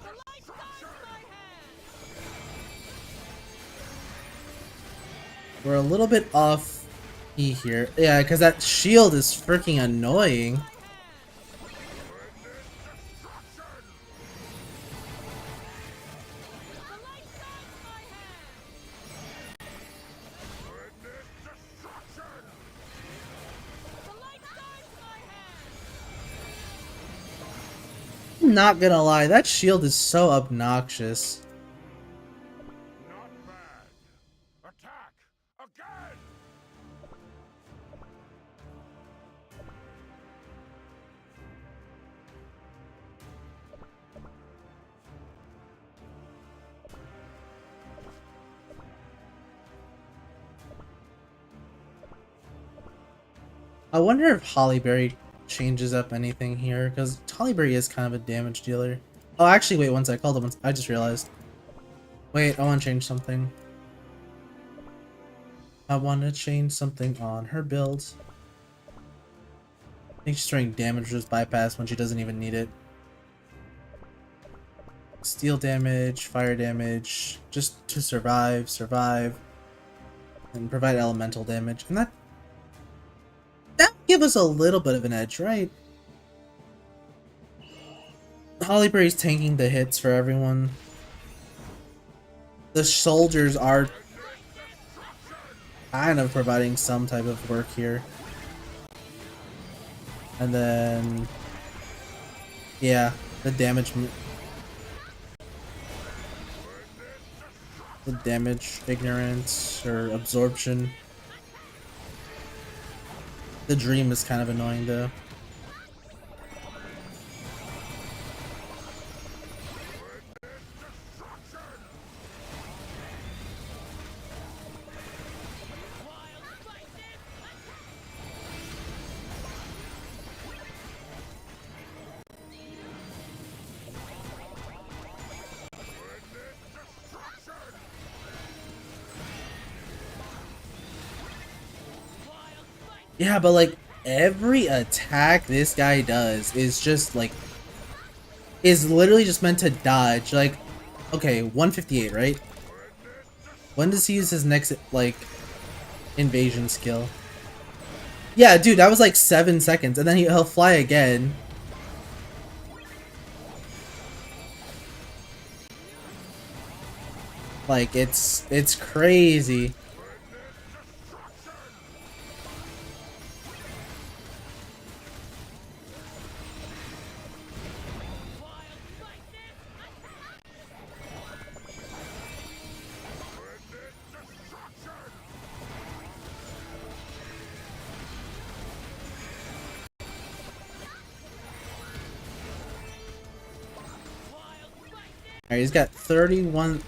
B: light guides my hand.
A: We're a little bit off E here. Yeah, because that shield is freaking annoying.
B: The light guides my hand. The light guides my hand.
A: I'm not gonna lie, that shield is so obnoxious.
C: Not bad. Attack! Again!
A: I wonder if Hollyberry changes up anything here, because Hollyberry is kind of a damage dealer. Oh, actually, wait, once I called him, I just realized. Wait, I want to change something. I want to change something on her build. I think she's throwing damage resist bypass when she doesn't even need it. Steel damage, fire damage, just to survive, and provide elemental damage. And that would give us a little bit of an edge, right? Hollyberry's tanking the hits for everyone. The soldiers are kind of providing some type of work here. And then, yeah, the damage ignorance or absorption. The dream is kind of annoying though. Yeah, but like every attack this guy does is just like is literally just meant to dodge. Like, okay, 158, right? When does he use his next like invasion skill? Yeah, dude, that was like 7 seconds, and then he'll fly again. Like it's crazy. Alright, he's got 30 mil.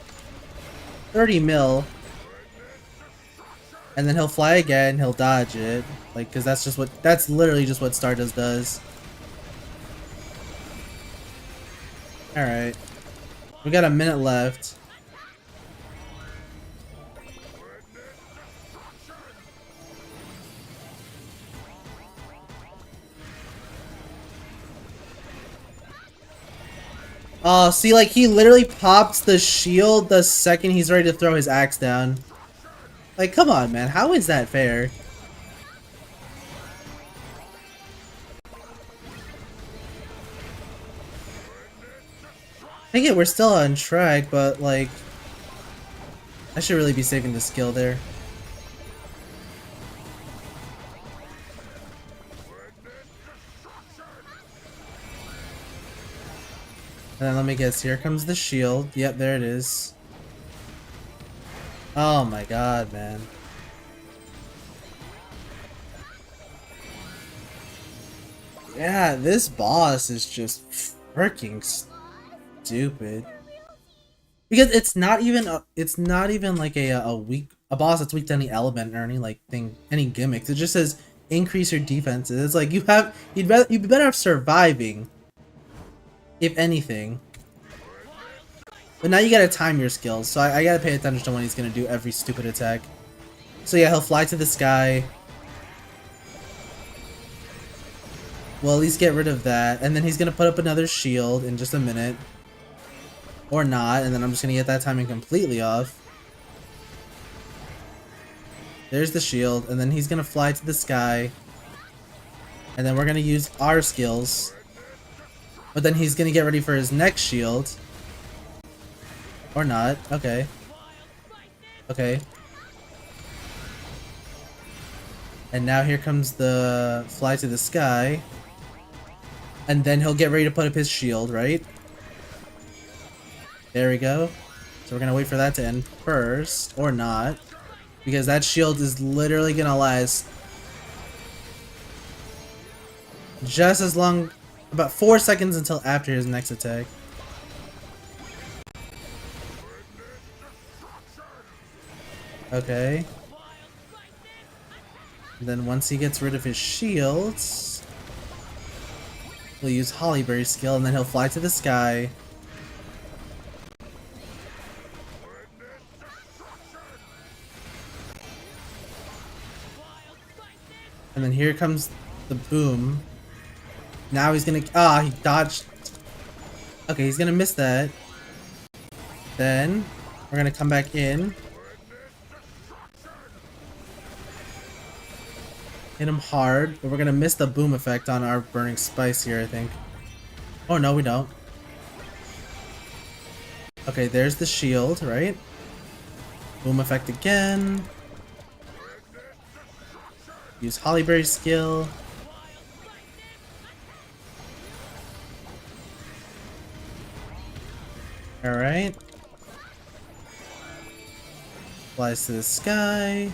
A: And then he'll fly again, he'll dodge it. Like, cause that's literally just what Stardust does. Alright. We got a minute left. Oh, see, like, he literally pops the shield the second he's ready to throw his axe down. Like, come on, man. How is that fair? I get we're still on track, but, like, I should really be saving the skill there. then let me guess, here comes the shield. Yep, there it is. Oh my god, man. Yeah, this boss is just freaking stupid. Because it's not even like a boss that's weak to any element or any like thing, any gimmicks. It just says increase your defenses. It's like you'd be better off surviving, if anything. But now you gotta time your skills, so I gotta pay attention to when he's gonna do every stupid attack. So yeah, he'll fly to the sky. We'll at least get rid of that, and then he's gonna put up another shield in just a minute. Or not, and then I'm just gonna get that timing completely off. There's the shield, and then he's gonna fly to the sky. And then we're gonna use our skills. But then he's gonna get ready for his next shield. Or not. Okay. Okay. And now here comes the fly to the sky. And then he'll get ready to put up his shield, right? There we go. So we're gonna wait for that to end first. Or not. Because that shield is literally gonna last just as long, about 4 seconds until after his next attack. Okay. And then once he gets rid of his shields, we'll use Hollyberry's skill, and then he'll fly to the sky. And then here comes the boom. Now he's gonna... Ah, he dodged. Okay, he's gonna miss that. Then we're gonna come back in. Hit him hard, but we're gonna miss the boom effect on our burning spice here, I think. Oh no, we don't. Okay, there's the shield, right? Boom effect again. Use Hollyberry's skill. Alright. Flies to the sky.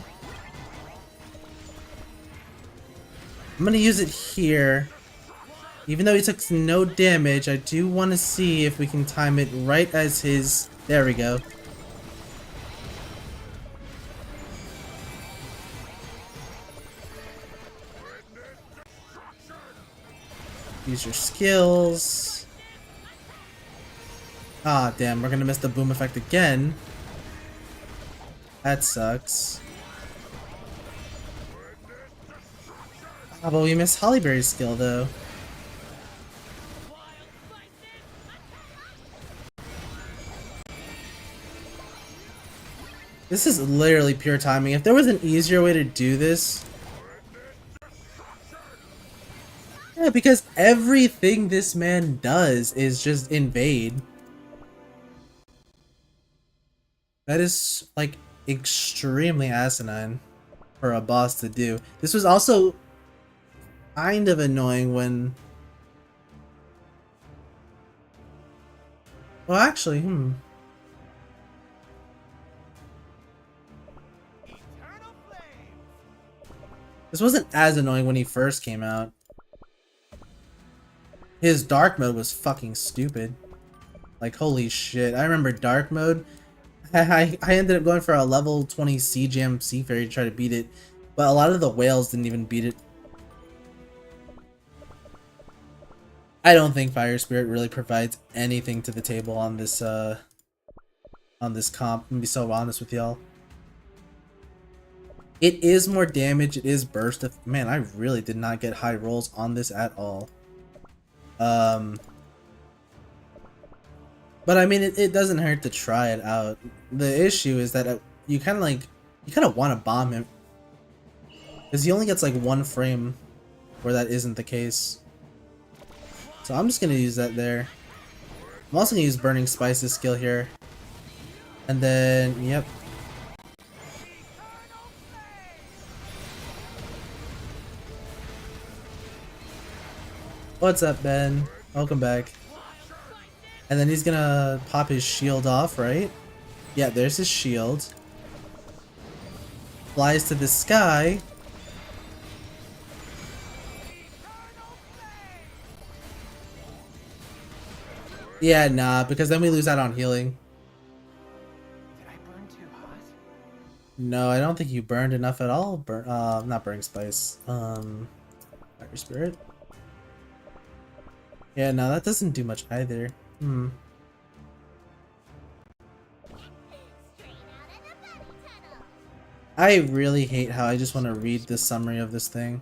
A: I'm gonna use it here. Even though he took no damage, I do want to see if we can time it right as his... There we go. Use your skills. Ah, damn, we're gonna miss the boom effect again. That sucks. Ah, but we missed Hollyberry's skill, though. This is literally pure timing. If there was an easier way to do this... Yeah, because everything this man does is just invade. That is, like, extremely asinine for a boss to do. This was also kind of annoying when... Well, actually, This wasn't as annoying when he first came out. His dark mode was fucking stupid. Like, holy shit. I remember dark mode. I ended up going for a level 20 C-Jam Sea Fairy to try to beat it. But a lot of the whales didn't even beat it. I don't think Fire Spirit really provides anything to the table on this comp. I'm gonna be so honest with y'all. It is more damage, it is burst. Man, I really did not get high rolls on this at all. But I mean, it doesn't hurt to try it out. The issue is that you kind of want to bomb him. Because he only gets like 1 frame where that isn't the case. So I'm just going to use that there. I'm also going to use Burning Spice's skill here. And then, yep. What's up, Ben? Welcome back. And then he's gonna pop his shield off, right? Yeah, there's his shield. Flies to the sky. Yeah, nah, because then we lose out on healing.
E: Did I burn too hot?
A: No, I don't think you burned enough at all. Not burning spice. Fire spirit. Yeah, no, that doesn't do much either. Hmm.
D: Straight out of the bunny tunnel.
A: I really hate how I just want to read the summary of this thing.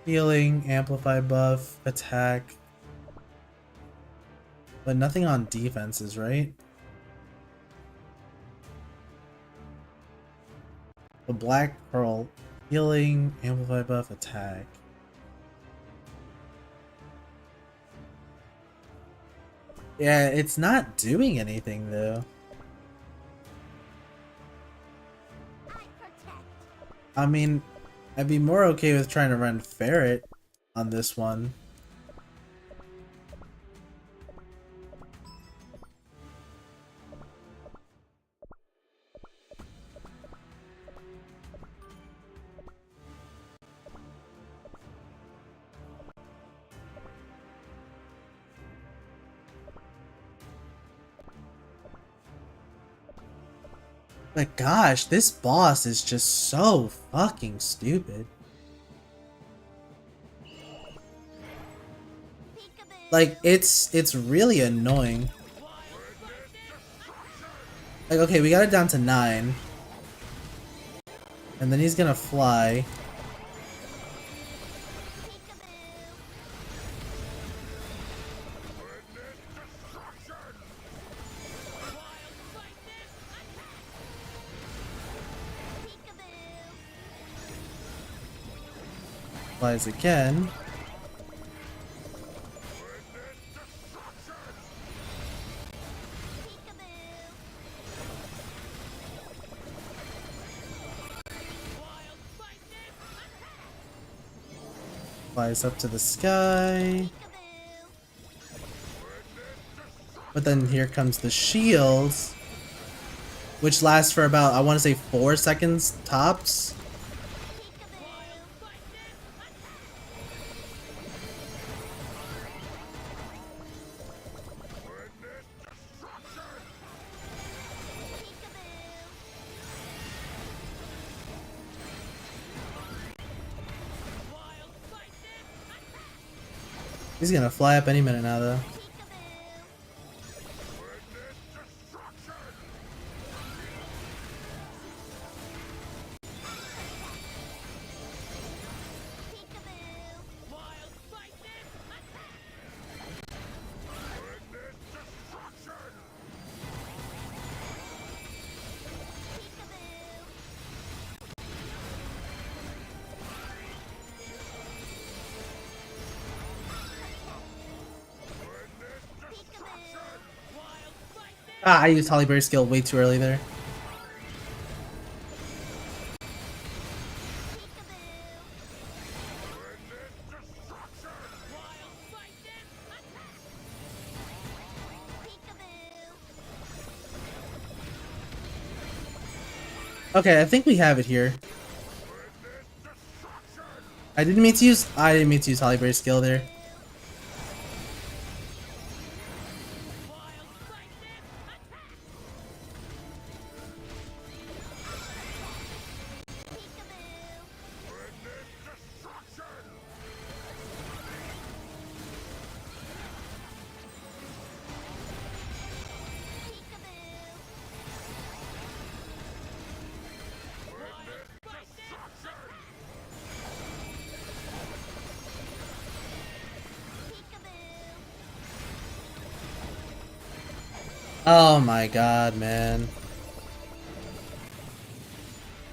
A: Healing, amplify buff, attack. But nothing on defenses, right? The Black Pearl. Healing, amplify buff, attack. Yeah, it's not doing anything though.
D: I protect.
A: I mean, I'd be more okay with trying to run Ferret on this one. But gosh, this boss is just so fucking stupid.
D: Peekaboo.
A: Like, it's really annoying. Like, okay, we got it down to 9. And then he's gonna fly. Flies again. Flies up to the sky. But then here comes the shield, which lasts for about, I want to say 4 seconds tops. He's gonna fly up any minute now though. Ah, I used Holly Berry's skill way too early there. Okay, I think we have it here. I didn't mean to use Holly Berry's skill there. Oh my god, man.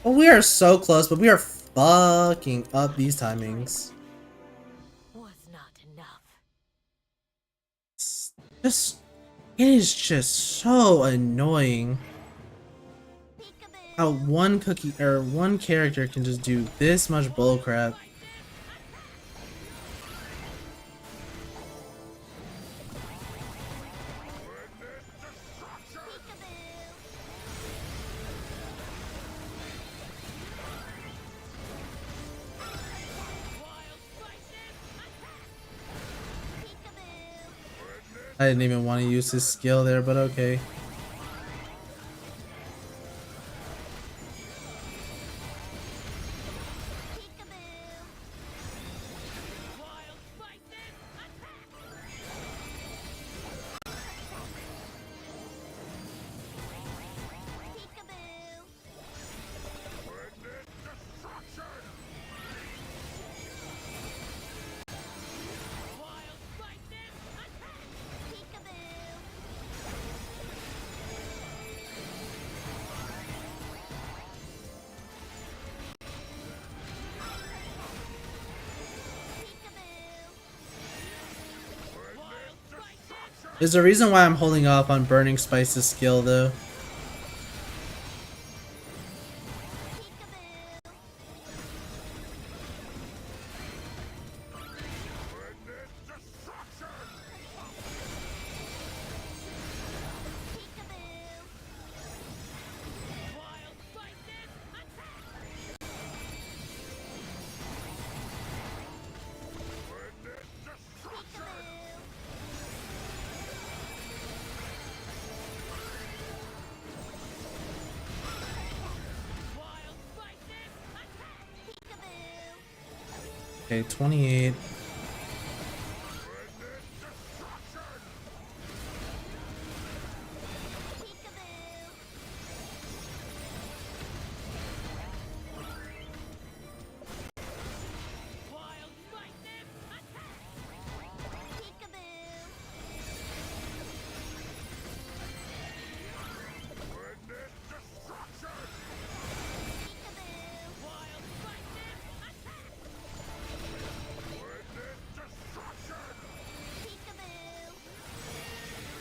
A: Well, we are so close, but we are fucking up these timings.
F: Was not enough.
A: Just, it is just so annoying. how one cookie or one character can just do this much bullcrap. I didn't even want to use his skill there, but okay. There's a reason why I'm holding off on Burning Spice's skill though. Okay, 28.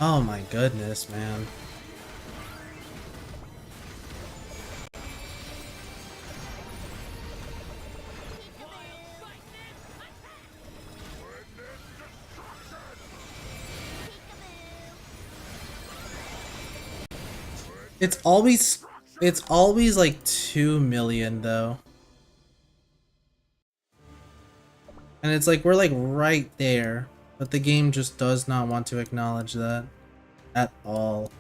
A: Oh my goodness, man. It's always like 2 million though. And it's like we're like right there, but the game just does not want to acknowledge that at all.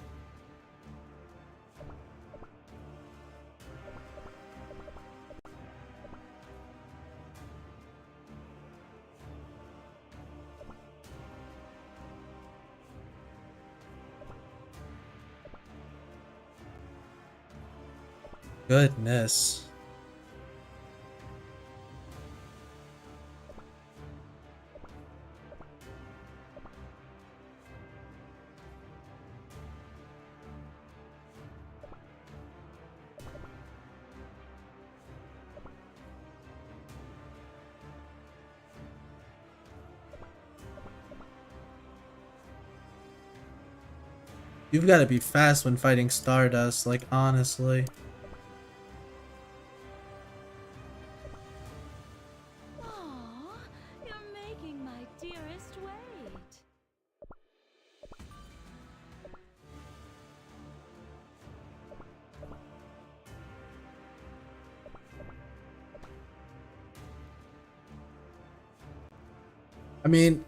A: Goodness. You've got to be fast when fighting Stardust, like honestly.
B: Aw, you're making my dearest wait.
A: I mean,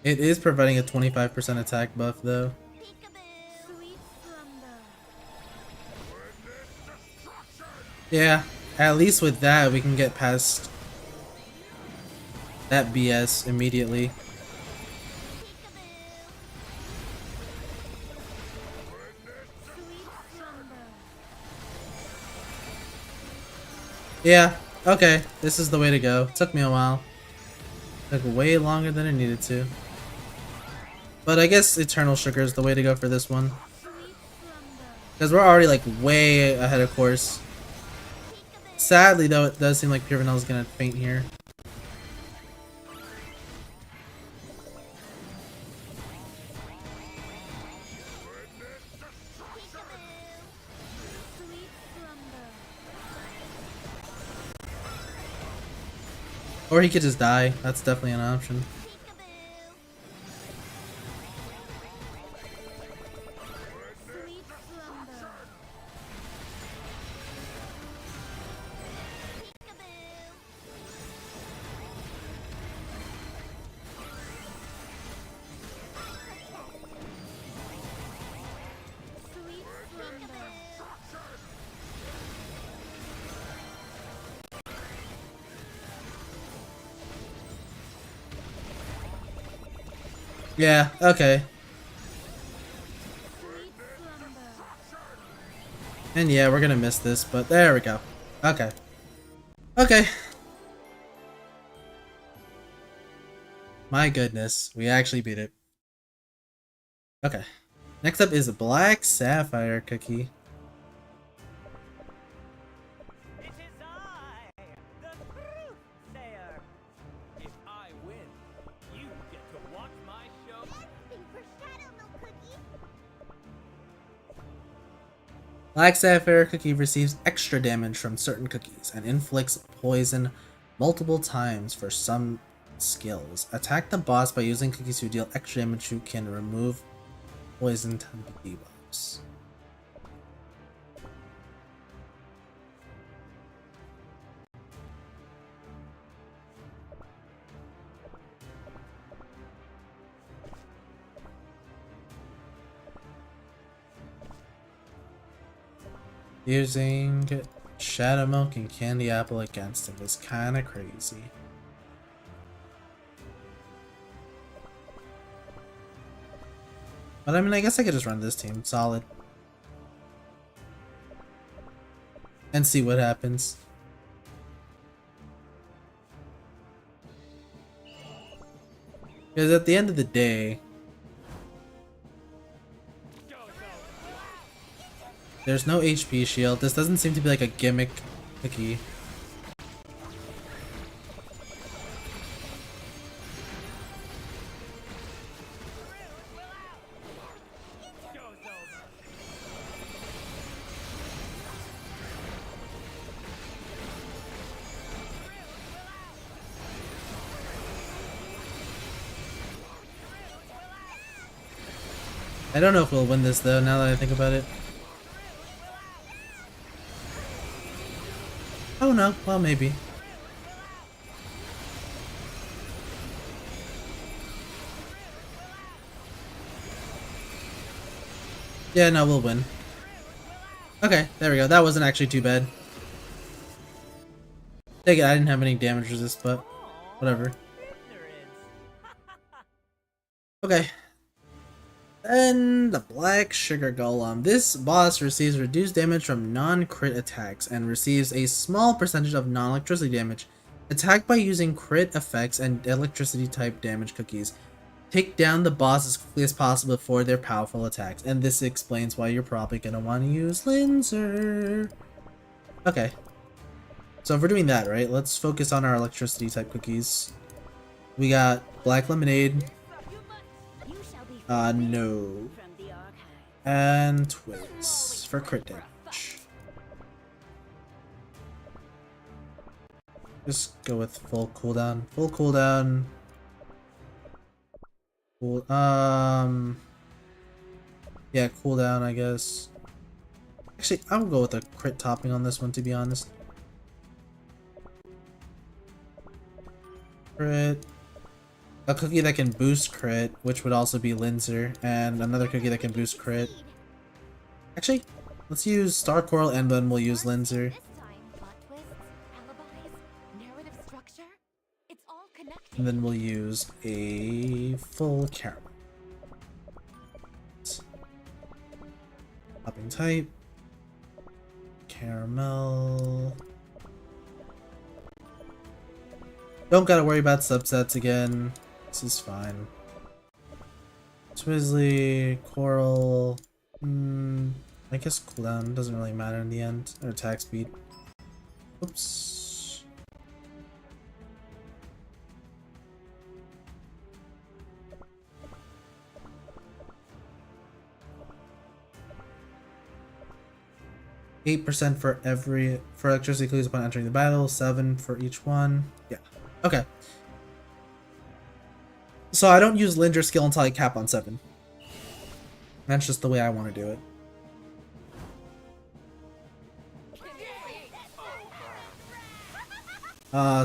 A: it is providing a 25% attack buff though.
B: Sweet slumber.
A: Yeah, at least with that we can get past that BS immediately.
B: Sweet slumber.
A: Yeah, okay, this is the way to go. Took me a while. Took way longer than it needed to. But I guess Eternal Sugar is the way to go for this one. Because we're already like way ahead of course. Sadly though, it does seem like Pure Vanilla is gonna faint here.
B: Sweet slumber.
A: Or he could just die. That's definitely an option.
D: Sweet slumber. Sweet slumber.
A: Yeah, okay.
D: Sweet slumber.
A: And yeah, we're gonna miss this, but there we go. Okay. Okay. My goodness, we actually beat it. Okay. Next up is Black Sapphire Cookie.
F: It is I, the truth sayer. If I win, you get to watch my show.
D: Anything for Shadow Milk Cookie.
A: Black Sapphire Cookie receives extra damage from certain cookies and inflicts poison multiple times for some skills. Attack the boss by using cookies who deal extra damage who can remove poison debuffs. Using Shadow Milk and Candy Apple against him is kinda crazy. But I mean, I guess I could just run this team solid. And see what happens. Because at the end of the day, there's no HP shield. This doesn't seem to be like a gimmick cookie. I don't know if we'll win this though, now that I think about it. Oh no, well maybe. Yeah, no, we'll win. Okay, there we go. That wasn't actually too bad. Take it, I didn't have any damage resist, but whatever. Okay. And the Black Sugar Golem. This boss receives reduced damage from non-crit attacks and receives a small percentage of non-electricity damage. Attack by using crit effects and electricity type damage cookies. Take down the boss as quickly as possible before their powerful attacks. And this explains why you're probably going to want to use Linzer. Okay. So if we're doing that, right, let's focus on our electricity type cookies. We got Black Lemonade.
D: You shall be
A: No.
D: from the archive.
A: And Twiz for crit damage. Just go with full cooldown. Full cooldown. Cool. Yeah, cooldown, I guess. Actually, I'll go with a crit topping on this one, to be honest. Crit. A cookie that can boost crit, which would also be Linzer, and another cookie that can boost crit. Actually, let's use Star Coral and then we'll use Linzer.
D: This time, plot twists, alibis, narrative structure. It's all connected.
A: And then we'll use a full caramel. Topping type. Caramel. Don't gotta worry about subsets again. This is fine. Twizzly, Coral. I guess cooldown doesn't really matter in the end. Or attack speed. Oops. $8% for electricity clues upon entering the battle, 7 for each one. Yeah. Okay. So I don't use Linger skill until I cap on 7. That's just the way I want to do it.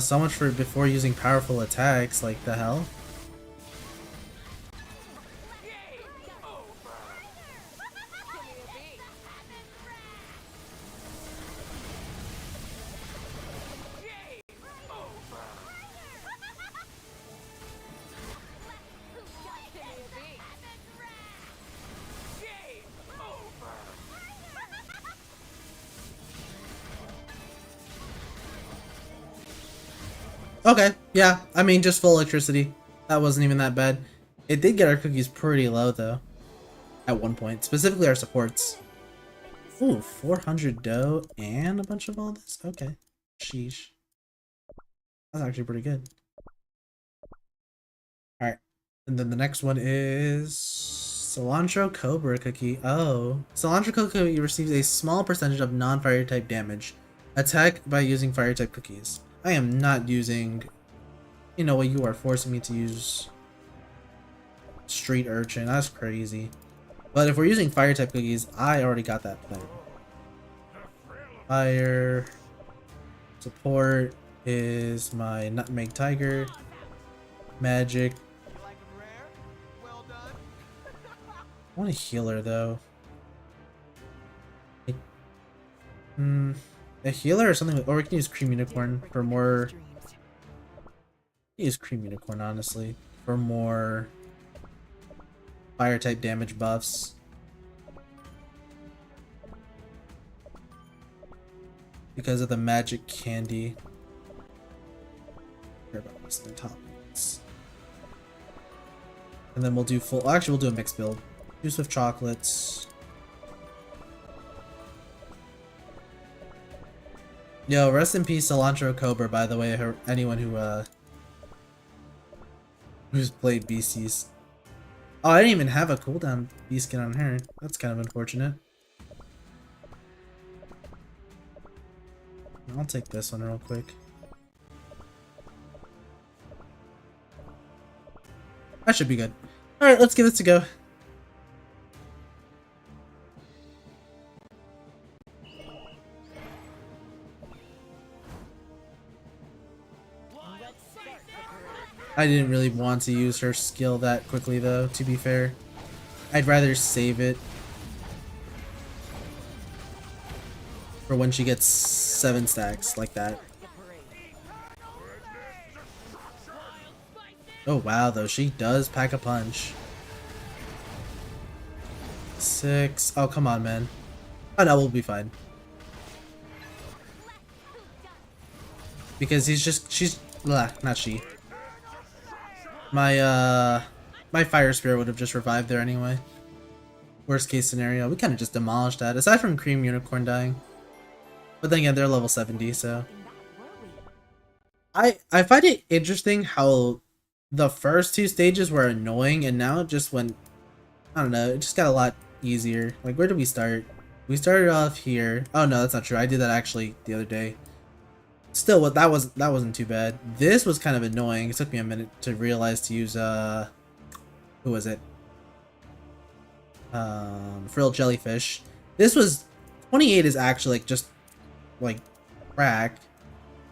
A: So much for before using powerful attacks, like the hell? Okay, yeah, I mean, just full electricity. That wasn't even that bad. It did get our cookies pretty low, though. At one point. Specifically our supports. Ooh, 400 dough and a bunch of all this? Okay. Sheesh. That's actually pretty good. Alright. And then the next one is... Cilantro Cobra Cookie. Oh. Cilantro Cookie receives a small percentage of non-fire type damage. Attack by using fire type cookies. I am not using... You know what, you are forcing me to use... Street Urchin. That's crazy. But if we're using fire type cookies, I already got that plan. Fire... Support is my Nutmeg Tiger. Magic.
E: You like 'em rare? Well done.
A: I want a healer though. A healer or something, or we can use Cream Unicorn for more. Use Cream Unicorn honestly for more fire type damage buffs. Because of the magic candy. Care about this in the toppings. And then we'll do full. Actually, we'll do a mixed build. Juice with chocolates. Yo, rest in peace, Cilantro Cobra. By the way, anyone who's played Beasties. Oh, I didn't even have a cooldown beast skin on her. That's kind of unfortunate. I'll take this one real quick. That should be good. Alright, let's give this a go. I didn't really want to use her skill that quickly though, to be fair. I'd rather save it for when she gets 7 stacks like that. Oh wow, though, she does pack a punch. 6. Oh, come on, man. Oh no, we'll be fine. Because she's not she. My fire spirit would have just revived there anyway. Worst case scenario, we kind of just demolished that, aside from Cream Unicorn dying. But then again, they're level 70, so I find it interesting how the first 2 stages were annoying, and now it just went, I don't know, it just got a lot easier. Like, where did we start? We started off here. Oh no, that's not true. I did that actually the other day. Still, that wasn't too bad. This was kind of annoying. It took me a minute to realize to use who was it? Frilled Jellyfish. This was 28 is actually like just like crack.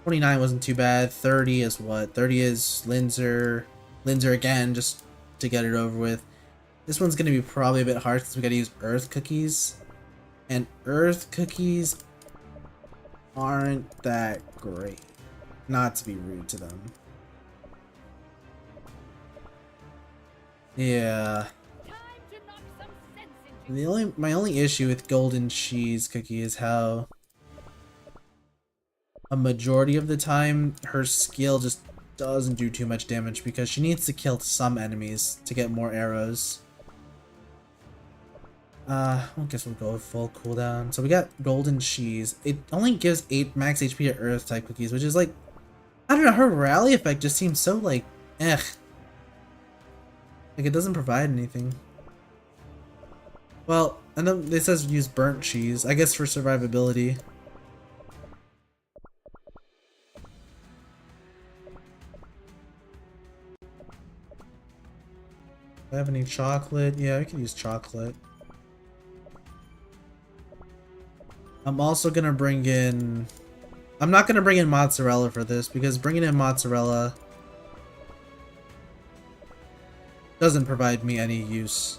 A: 29 wasn't too bad. 30 is what? 30 is Linzer again, just to get it over with. This one's gonna be probably a bit hard because we gotta use Earth Cookies, and Earth Cookies aren't that great. Not to be rude to them. Yeah. My only issue with Golden Cheese Cookie is how a majority of the time her skill just doesn't do too much damage because she needs to kill some enemies to get more arrows. I guess we'll go with full cooldown. So we got Golden Cheese. It only gives 8 max HP to Earth type cookies, which is like, I don't know, her rally effect just seems so like, Like it doesn't provide anything. Well, and then it says use burnt cheese, I guess for survivability. Do I have any chocolate? Yeah, we can use chocolate. I'm also gonna bring in... I'm not gonna bring in mozzarella for this, because bringing in mozzarella doesn't provide me any use.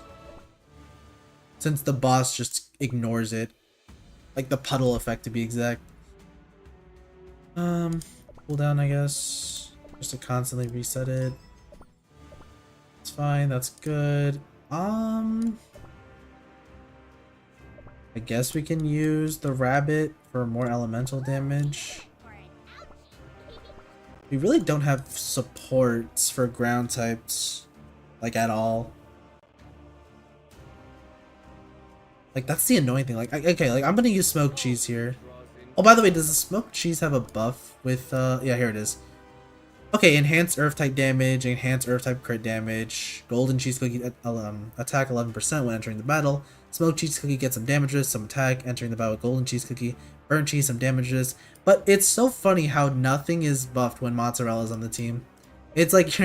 A: Since the boss just ignores it. Like the puddle effect, to be exact. Cooldown, I guess. Just to constantly reset it. It's fine, that's good. I guess we can use the rabbit for more elemental damage. We really don't have supports for ground types, like at all. Like that's the annoying thing. Like okay, like I'm gonna use smoked cheese here. Oh, by the way, does the smoked cheese have a buff with yeah, here it is. Okay, enhanced earth type damage, enhanced earth type crit damage. Golden cheese cookie attack 11% when entering the battle. Smoked cheese cookie gets some damage resist, some attack entering the battle with golden cheese cookie. Burnt cheese some damage resist. But it's so funny how nothing is buffed when mozzarella's on the team. It's like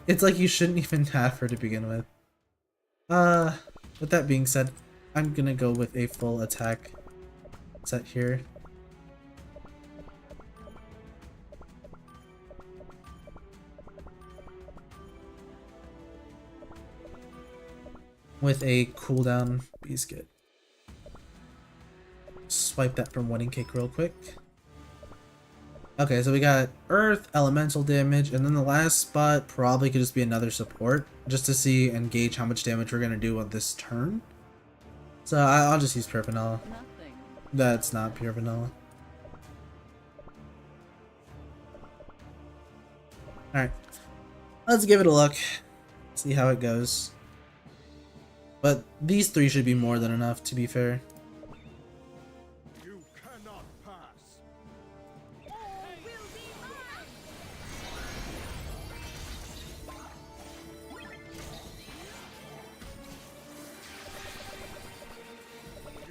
A: it's like you shouldn't even have her to begin with. With that being said, I'm gonna go with a full attack set here. With a cooldown biscuit. Swipe that from wedding cake real quick. Okay, so we got earth, elemental damage, and then the last spot probably could just be another support, just to see and gauge how much damage we're gonna do on this turn. So I'll just use pure vanilla. That's not pure vanilla. Alright, let's give it a look, see how it goes. But these three should be more than enough, to be fair.
C: You cannot pass. You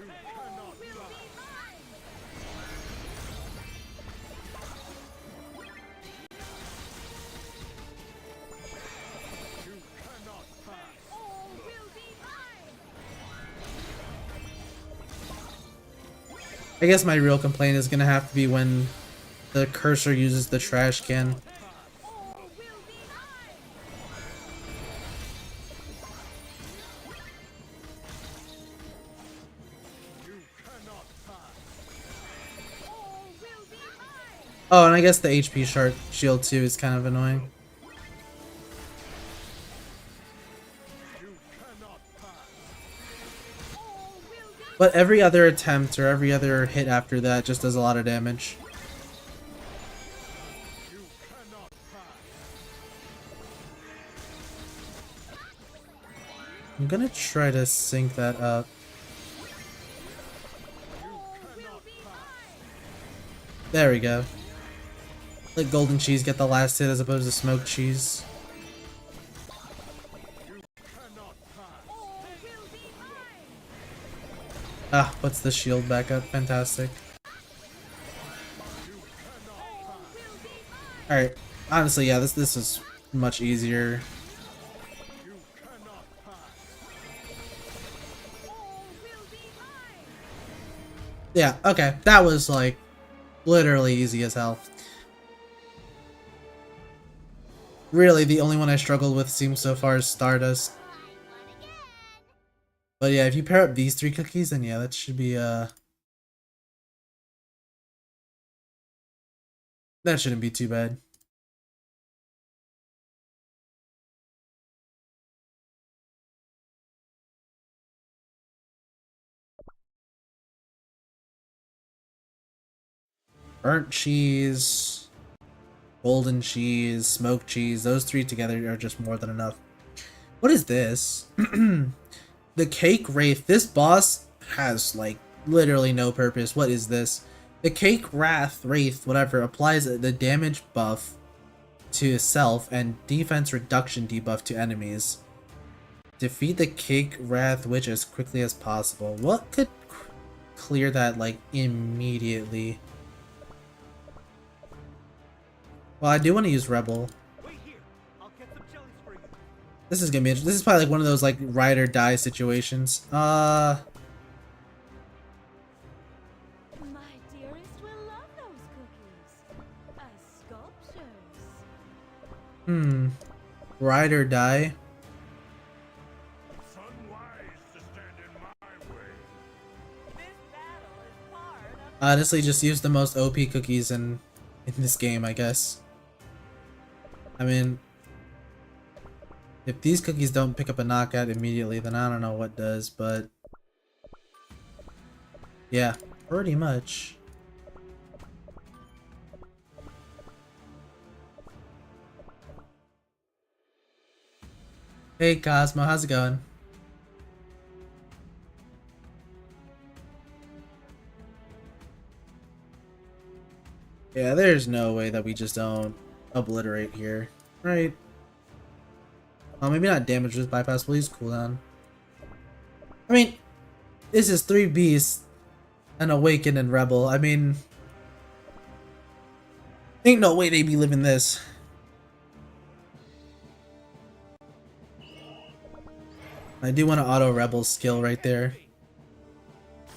C: cannot pass. You cannot pass.
A: I guess my real complaint is gonna have to be when the cursor uses the trash can. Oh, and I guess the HP shard shield too is kind of annoying. But every other attempt or every other hit after that just does a lot of damage. I'm gonna try to sync that up. There we go. Let golden cheese get the last hit as opposed to smoked cheese. Ah, puts the shield back up. Fantastic. Alright. Honestly, yeah, this is much easier. Yeah, okay. That was like literally easy as hell. Really, the only one I struggled with seems so far is Stardust. But yeah, if you pair up these three cookies, then yeah, that should be that shouldn't be too bad. Burnt cheese, golden cheese, smoked cheese, those three together are just more than enough. What is this? The Cake Wraith. This boss has like literally no purpose. What is this? The Cake Wraith, whatever, applies the damage buff to itself and defense reduction debuff to enemies. Defeat the Cake Wrath Witch as quickly as possible. What could clear that like immediately? Well, I do want to use Rebel.
F: Wait here. I'll get some jellies for you.
A: This is gonna be this is probably like one of those like ride or die situations.
D: My dearest will love those cookies. As sculptures.
A: Ride or die.
C: It's unwise to stand in my way.
F: This battle is part of
A: Honestly, just use the most OP cookies in this game, I guess. I mean, if these cookies don't pick up a knockout immediately, then I don't know what does, but yeah, pretty much. Hey Cosmo, how's it going? Yeah, there's no way that we just don't obliterate here, right? Oh, maybe not damage, just bypass. We'll use cooldown. I mean, this is 3 beasts, an awaken and rebel. I mean, ain't no way they be living this. I do want to auto rebel skill right there.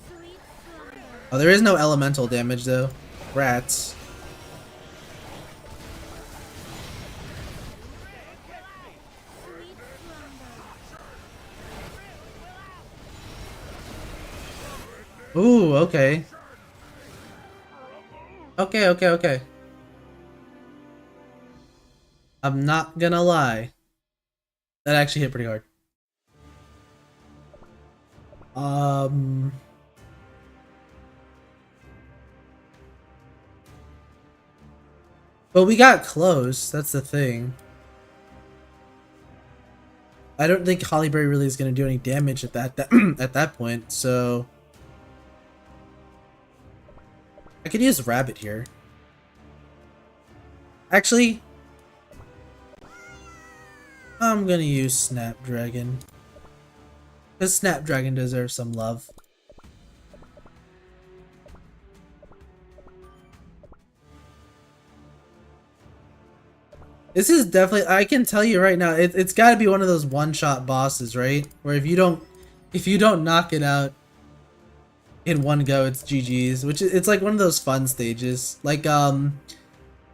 D: Sweet slumber.
A: Oh, there is no elemental damage though. Rats.
D: Sweet slumber.
A: Ooh, okay. Okay. I'm not gonna lie. That actually hit pretty hard. But we got close, that's the thing. I don't think Hollyberry really is gonna do any damage at that at that point, so I could use Rabbit here. Actually, I'm gonna use Snapdragon. Because Snapdragon deserves some love. This is definitely, I can tell you right now, it's got to be one of those one-shot bosses, right? Where if you don't knock it out in one go, it's GG's. Which it's like one of those fun stages. Like I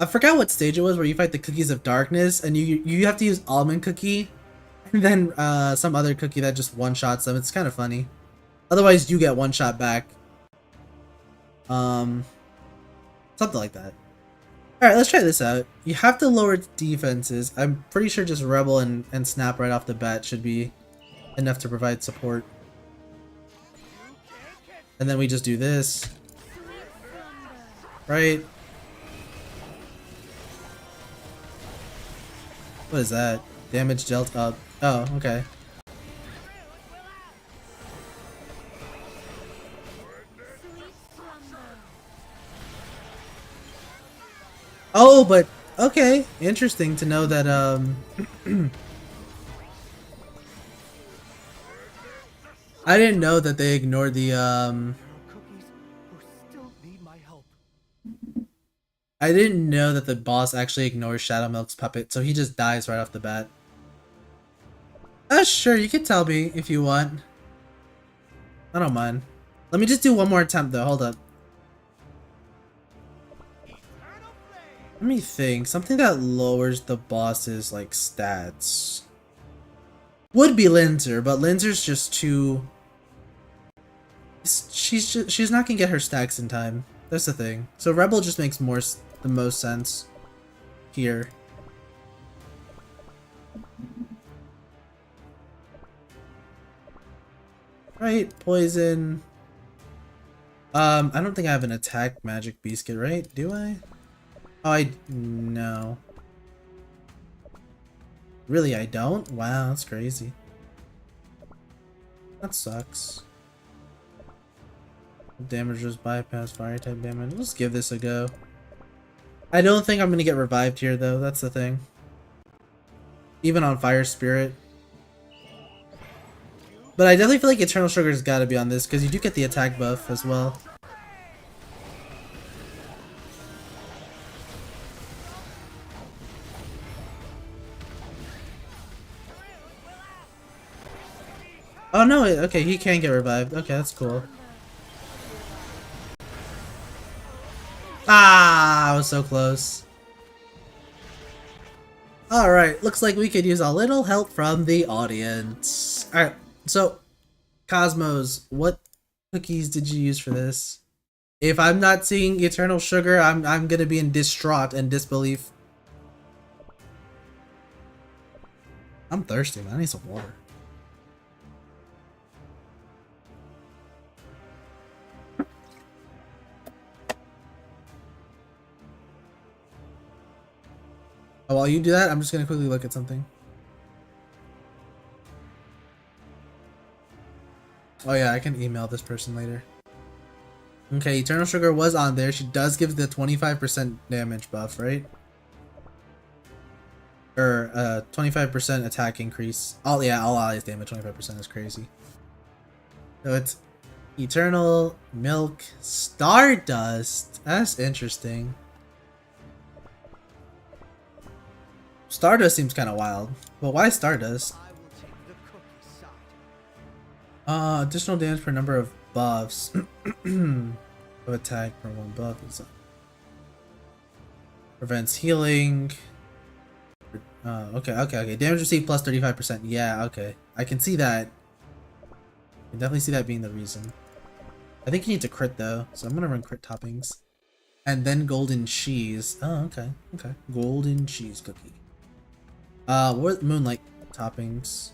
A: forgot what stage it was where you fight the Cookies of Darkness, and you have to use Almond Cookie, and then some other cookie that just one-shots them. It's kind of funny. Otherwise, you get one shot back. Something like that. Alright, let's try this out. You have to lower defenses. I'm pretty sure just Rebel and Snap right off the bat should be enough to provide support. And then we just do this. Right? What is that? Damage dealt up. Oh, okay. Oh, but okay, interesting to know that I didn't know that they ignored the
E: Cookies who still need my help.
A: I didn't know that the boss actually ignores Shadow Milk's puppet, so he just dies right off the bat. Sure, you can tell me if you want. I don't mind. Let me just do one more attempt though, hold up. Let me think. Something that lowers the boss's like stats. Would be Linzer, but Linzer's just too. She's not gonna get her stacks in time. That's the thing. So Rebel just makes the most sense here. Right, poison. I don't think I have an attack magic biscuit, right? Do I? Oh, no. Really, I don't? Wow, that's crazy. That sucks. Damagers bypass fire type damage. Let's give this a go. I don't think I'm gonna get revived here though, that's the thing. Even on Fire Spirit. But I definitely feel like Eternal Sugar's gotta be on this, because you do get the attack buff as well. Oh no, okay, he can get revived. Okay, that's cool. Ah, I was so close. Alright, looks like we could use a little help from the audience. Alright, so, Cosmos, what cookies did you use for this? If I'm not seeing Eternal Sugar, I'm gonna be in distraught and disbelief. I'm thirsty, man. I need some water. Oh, while you do that, I'm just gonna quickly look at something. Oh yeah, I can email this person later. Okay, Eternal Sugar was on there. She does give the 25% damage buff, right? Or 25% attack increase. All allies damage 25% is crazy. So it's Eternal Milk Stardust. That's interesting. Stardust seems kind of wild. But why Stardust?
E: I will take the cookie side.
A: Additional damage per number of buffs. Of attack per one buff. Prevents healing. Okay. Damage received plus 35%. Yeah, okay. I can see that. I can definitely see that being the reason. I think you need to crit though, so I'm gonna run crit toppings. And then golden cheese. Oh, okay. Golden cheese cookie. What moonlight toppings?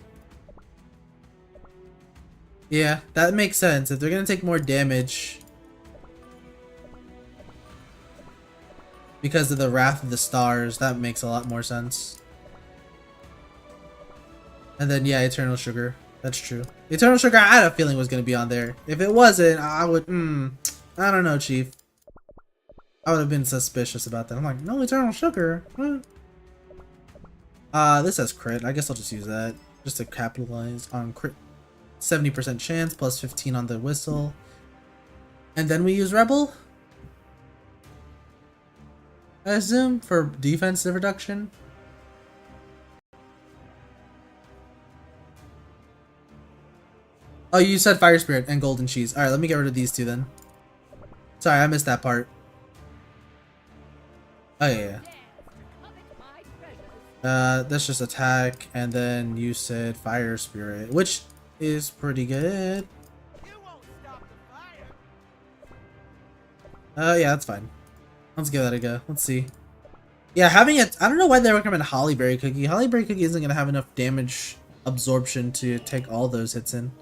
A: Yeah, that makes sense. If they're gonna take more damage because of the Wrath of the Stars, that makes a lot more sense. And then yeah, Eternal Sugar. That's true. Eternal Sugar, I had a feeling was gonna be on there. If it wasn't, I would. I don't know, Chief. I would have been suspicious about that. I'm like, no Eternal Sugar. This has crit. I guess I'll just use that just to capitalize on crit. 70% chance plus 15 on the whistle, and then we use Rebel. I assume for defensive reduction. Oh, you said Fire Spirit and Golden Cheese. Alright, let me get rid of these two then. Sorry, I missed that part. Oh, yeah. That's just attack, and then you said Fire Spirit, which is pretty good.
E: You won't stop the fire.
A: Yeah, that's fine. Let's give that a go. Let's see. Yeah, having it, I don't know why they recommend Hollyberry Cookie. Hollyberry Cookie isn't gonna have enough damage absorption to take all those hits in.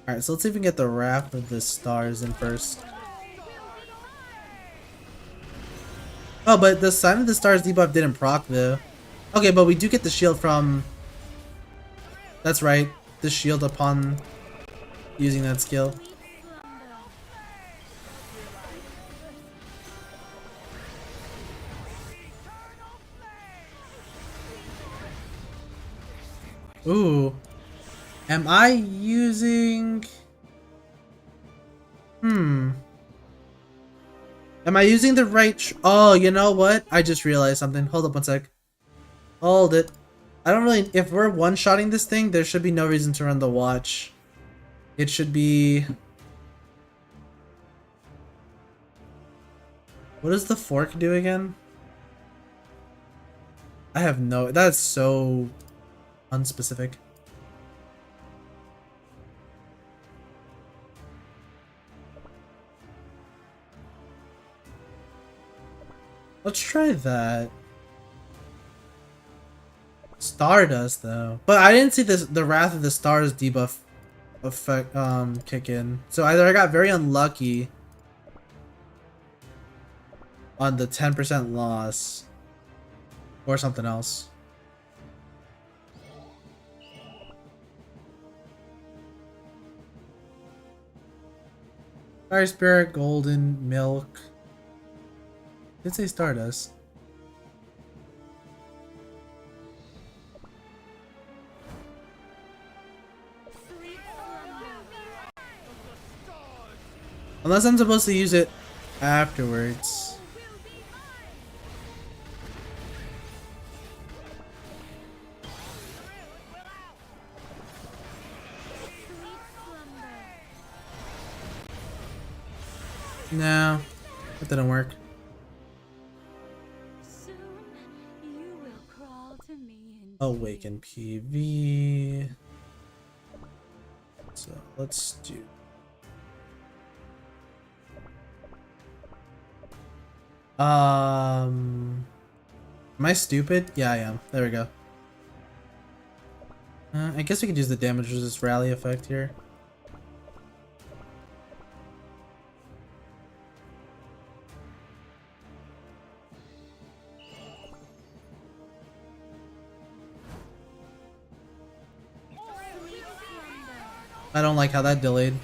A: Alright, so let's see if we can get the Wrath of the Stars in first. Oh, but the Sign of the Stars debuff didn't proc though. Okay, but we do get the shield from... That's right, the shield upon using that skill. Ooh. Am I using... Am I using the right... Oh, you know what? I just realized something. Hold up one sec. Hold it. I don't really... If we're one-shotting this thing, there should be no reason to run the watch. It should be... What does the fork do again? I have no... That's so... unspecific. Let's try that. Stardust though, but I didn't see the Wrath of the Stars debuff effect kick in. So either I got very unlucky on the 10% loss, or something else. Fire Spirit, Golden Milk. Did say Stardust. Unless I'm supposed to use it afterwards. No, that didn't work.
D: Soon you will crawl to me in
A: Awaken PV. So let's do. Am I stupid? Yeah, I am. There we go. I guess we could use the damage resist rally effect here. I don't like how that delayed.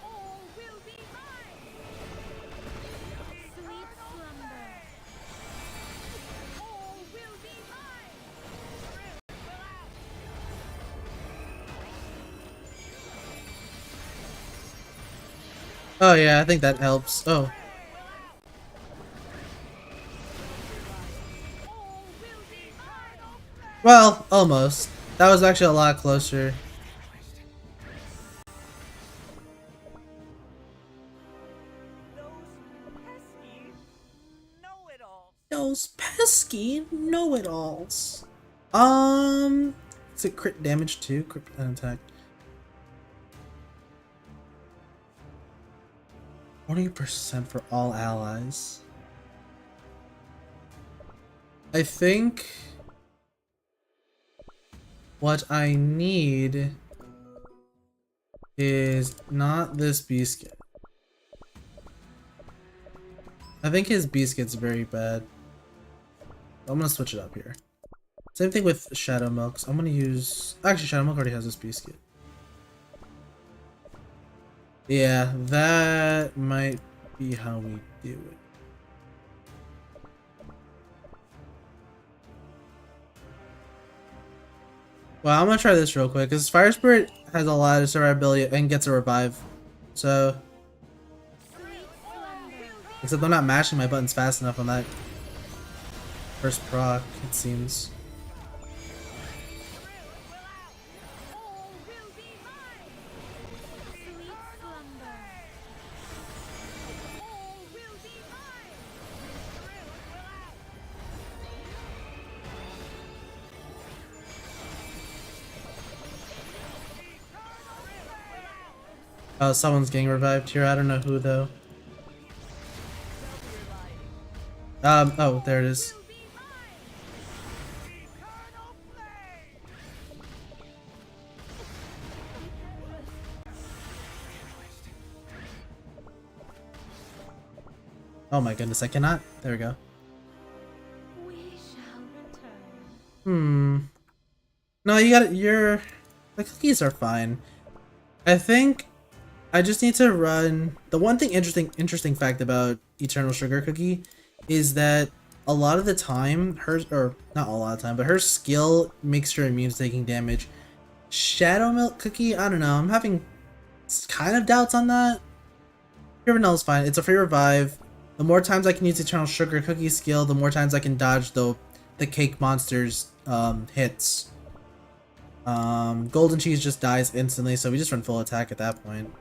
D: All will be mine. Sweet slumber. All will be mine.
A: Oh yeah, I think that helps. Oh,
D: All will be mine.
A: well, almost. That was actually a lot closer.
F: Those pesky know-it-alls.
A: Those pesky know-it-alls. Is it crit damage too? Crit attack. 40% for all allies. I think what I need is not this biscuit. I think his biscuit's very bad. I'm gonna switch it up here. Same thing with Shadow Milks. I'm gonna use. Actually, Shadow Milk already has this biscuit. Yeah, that might be how we do it. Well, I'm gonna try this real quick because Fire Spirit has a lot of survivability and gets a revive. So, except I'm not mashing my buttons fast enough on that first proc, it seems.
D: All will be mine. Sweet slumber. All will be mine.
A: Oh, someone's getting revived here. I don't know who though. Oh, there it is. Oh my goodness, I cannot. There we go.
D: We shall return.
A: No, you got it. The cookies are fine. I think I just need to run. The one thing interesting fact about Eternal Sugar Cookie is that a lot of the time, or not a lot of time, but her skill makes her immune to taking damage. Shadow Milk Cookie, I don't know. I'm having kind of doubts on that. Pure Vanilla is fine. It's a free revive. The more times I can use Eternal Sugar Cookie skill, the more times I can dodge the cake monster's hits. Golden Cheese just dies instantly, so we just run full attack at that point.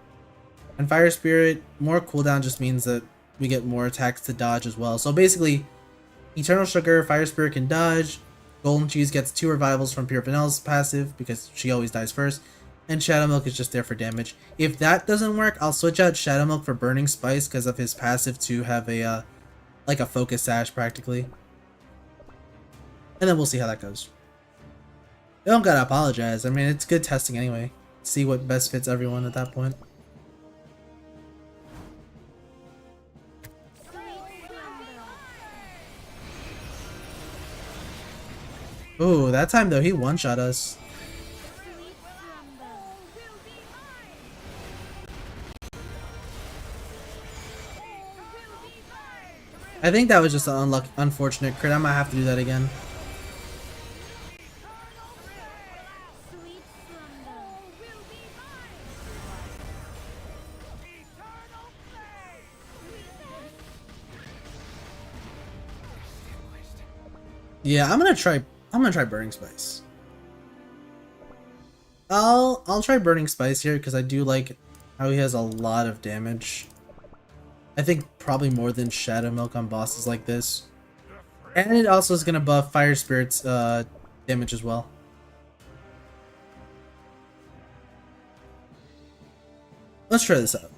A: And Fire Spirit, more cooldown just means that we get more attacks to dodge as well. So basically, Eternal Sugar, Fire Spirit can dodge, Golden Cheese gets 2 revivals from Pure Vanilla's passive because she always dies first, and Shadow Milk is just there for damage. If that doesn't work, I'll switch out Shadow Milk for Burning Spice because of his passive to have a like a focus sash practically. And then we'll see how that goes. You don't gotta apologize. I mean, it's good testing anyway. See what best fits everyone at that point. Ooh, that time though, he one-shot us. I think that was just an unfortunate crit. I might have to do that again. Yeah, I'm gonna try Burning Spice. I'll try Burning Spice here because I do like how he has a lot of damage. I think probably more than Shadow Milk on bosses like this. And it also is gonna buff Fire Spirit's damage as well. Let's try this out.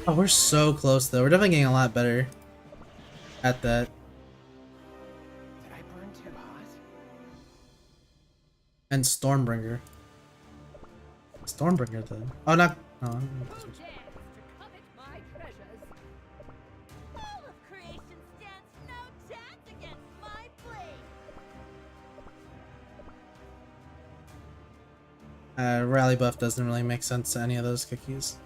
A: Oh, we're so close though. We're definitely getting a lot better at that.
E: Did I burn too hot?
A: And Stormbringer. Stormbringer though. Oh, not. Oh,
B: Who dares to covet my treasures?
D: All of creation stands no chance against my blade.
A: Rally buff doesn't really make sense to any of those cookies.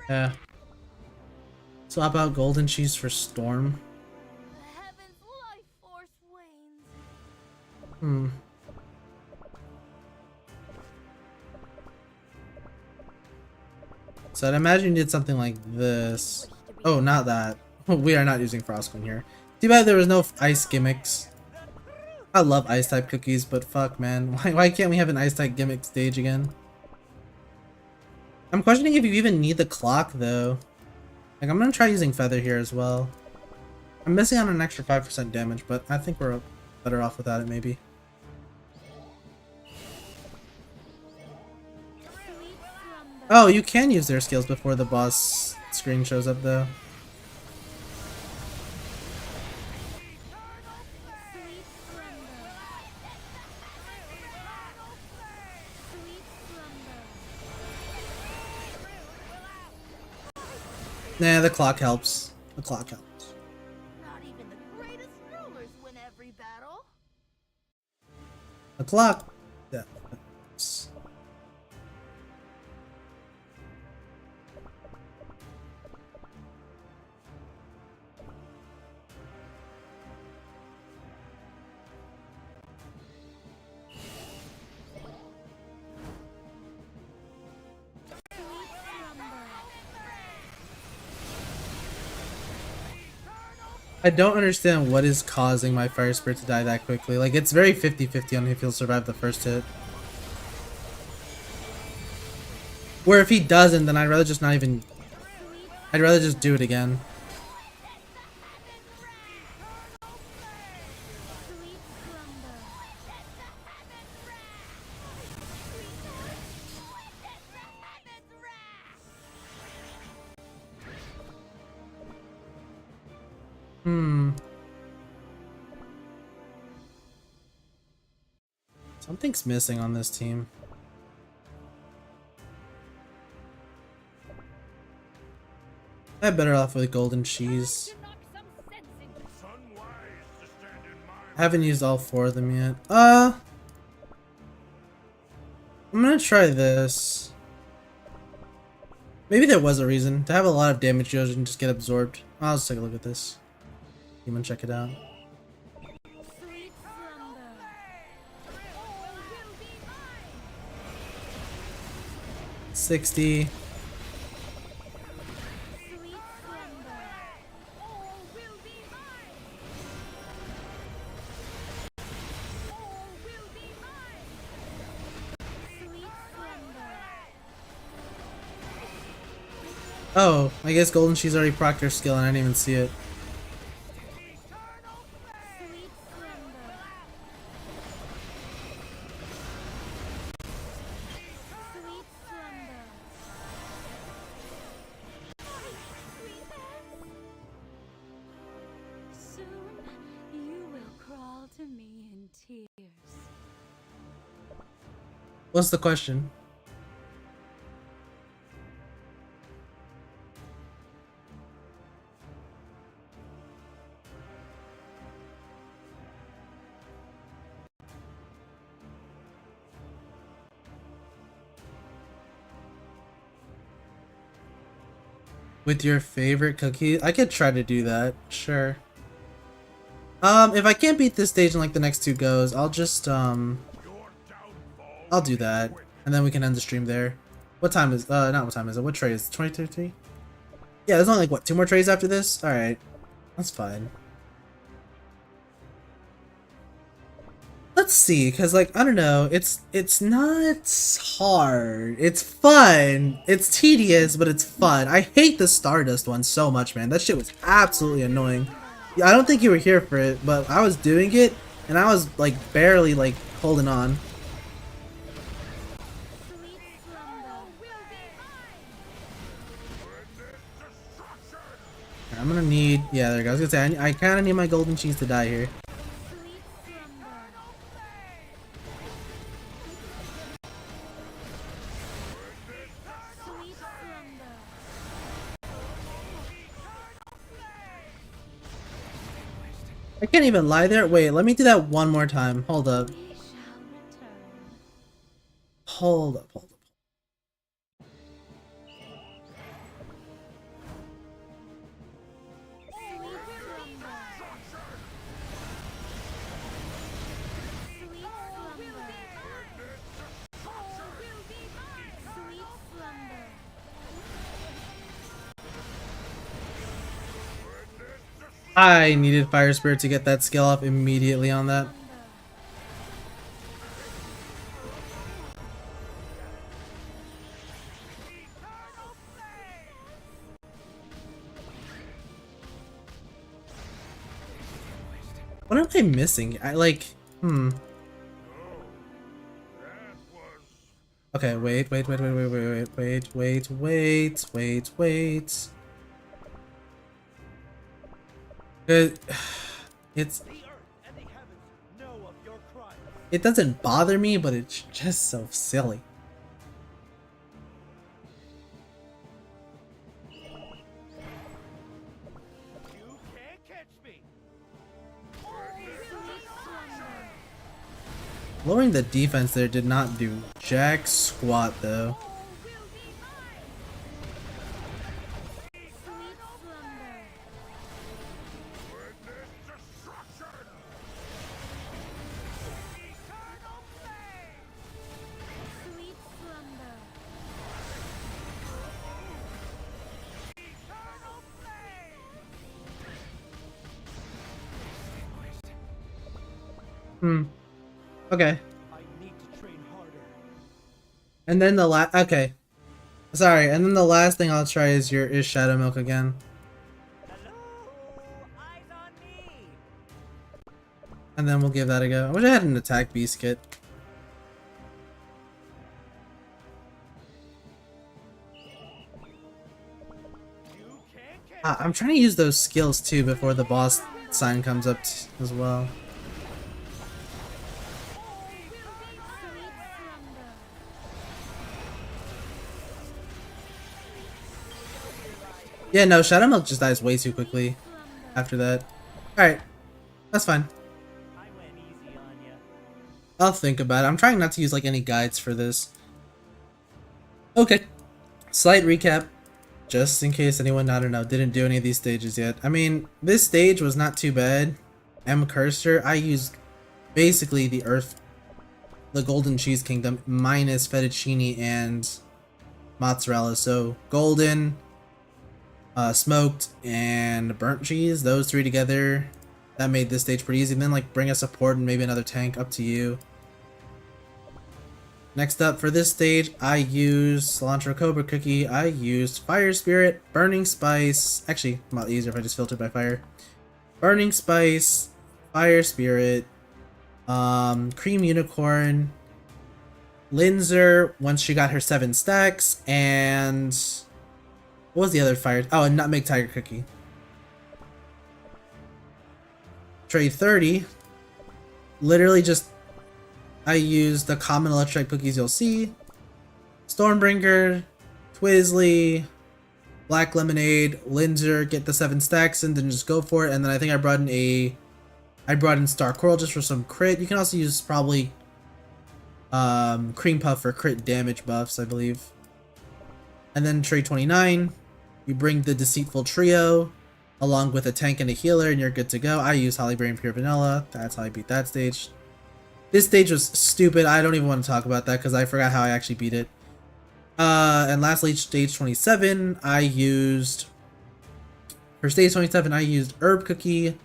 A: Yeah. Swap out Golden Cheese for Storm.
D: The heaven's life force wanes.
A: Hmm. So I'd imagine you did something like this. Oh, not that. We are not using Frostqueen here. Too bad there was no ice gimmicks. I love ice type cookies, but fuck man. Why can't we have an ice type gimmick stage again? I'm questioning if you even need the clock though. Like I'm gonna try using Feather here as well. I'm missing on an extra 5% damage, but I think we're better off without it maybe. Oh, you can use their skills before the boss screen shows up though. Nah, the clock helps. The clock helps.
D: Not even the greatest rulers win every battle.
A: The clock. Yeah. Helps. I don't understand what is causing my Fire Spirit to die that quickly. Like, it's very 50-50 on if he'll survive the first hit. Where if he doesn't, then I'd rather just not even... I'd rather just do it again. Something's missing on this team. I'm better off with Golden Cheese.
B: To knock some sense into
C: It's unwise to stand in my
A: I haven't used all 4 of them yet. I'm gonna try this. Maybe there was a reason. To have a lot of damage deals and just get absorbed. I'll just take a look at this. You wanna check it out?
D: Sweet slumber. All will be mine.
A: 60.
D: Sweet slumber. All will be mine. All will be mine. Sweet slumber.
A: Oh, I guess Golden Cheese already procced her skill and I didn't even see it.
D: Sweet slumber. Sweet slumber.
A: What's the question? With your favorite cookie? I could try to do that, sure. If I can't beat this stage in like the next two goes, I'll just
C: Your downfall
A: I'll do that. And then we can end the stream there. What time is not what time is it? What tray is it? 2033? Yeah, there's only like what, two more trays after this? Alright. That's fine. Let's see, because like I don't know, it's not hard. It's fun. It's tedious, but it's fun. I hate the Stardust one so much, man. That shit was absolutely annoying. Yeah, I don't think you were here for it, but I was doing it and I was like barely like holding on.
D: Sweet slumber will be mine.
A: I'm gonna need, yeah, there you go. I was gonna say I kind of need my golden cheese to die here.
D: Sweet slumber. Sweet slumber.
A: I can't even lie there. Wait, let me do that one more time. Hold up.
D: We shall return.
A: Hold up, hold up.
D: Sweet slumber. Sweet slumber. Sweet slumber.
A: I needed Fire Spirit to get that skill up immediately on that. What am I missing? I like,
C: that was
A: Okay, wait. Good. It's,
F: The earth and the heavens know of your crimes.
A: it doesn't bother me, but it's just so silly.
F: You can't catch me.
D: Sweet slumber.
A: Lowering the defense there did not do jack squat though.
D: Sweet slumber. Sweet slumber.
A: Okay.
F: I need to train harder.
A: And then okay. Sorry, and then the last thing I'll try is Shadow Milk again.
F: Hello, eyes on me.
A: And then we'll give that a go. I wish I had an attack beast kit.
F: You can't catch
A: I'm trying to use those skills too before the boss sign comes up as well.
D: Sweet slumber.
A: Yeah, no, Shadow Milk just dies way too quickly after that. Alright, that's fine.
F: I went easy on ya.
A: I'll think about it. I'm trying not to use like any guides for this. Okay, slight recap. Just in case anyone, I don't know, didn't do any of these stages yet. I mean, this stage was not too bad. M. Cursor, I used basically the Golden Cheese Kingdom minus fettuccine and mozzarella. So golden, smoked, and burnt cheese, those three together, that made this stage pretty easy. And then like bring a support and maybe another tank, up to you. Next up for this stage, I used Cilantro Cobra Cookie, I used Fire Spirit, Burning Spice, actually a lot easier if I just filtered by fire. Burning Spice, Fire Spirit, Cream Unicorn, Linzer once she got her 7 stacks, and what was the other fire? Oh, and Nutmeg Tiger Cookie. Tray 30, literally just I use the common electric cookies you'll see. Stormbringer, Twizzly, Black Lemonade, Linzer, get the 7 stacks and then just go for it. And then I think I brought in Star Coral just for some crit. You can also use probably Cream Puff for crit damage buffs, I believe. And then tray 29, you bring the Deceitful Trio along with a tank and a healer and you're good to go. I use Holly Berry and Pure Vanilla. That's how I beat that stage. This stage was stupid. I don't even want to talk about that because I forgot how I actually beat it. And lastly, stage 27, for stage 27, I used Herb Cookie,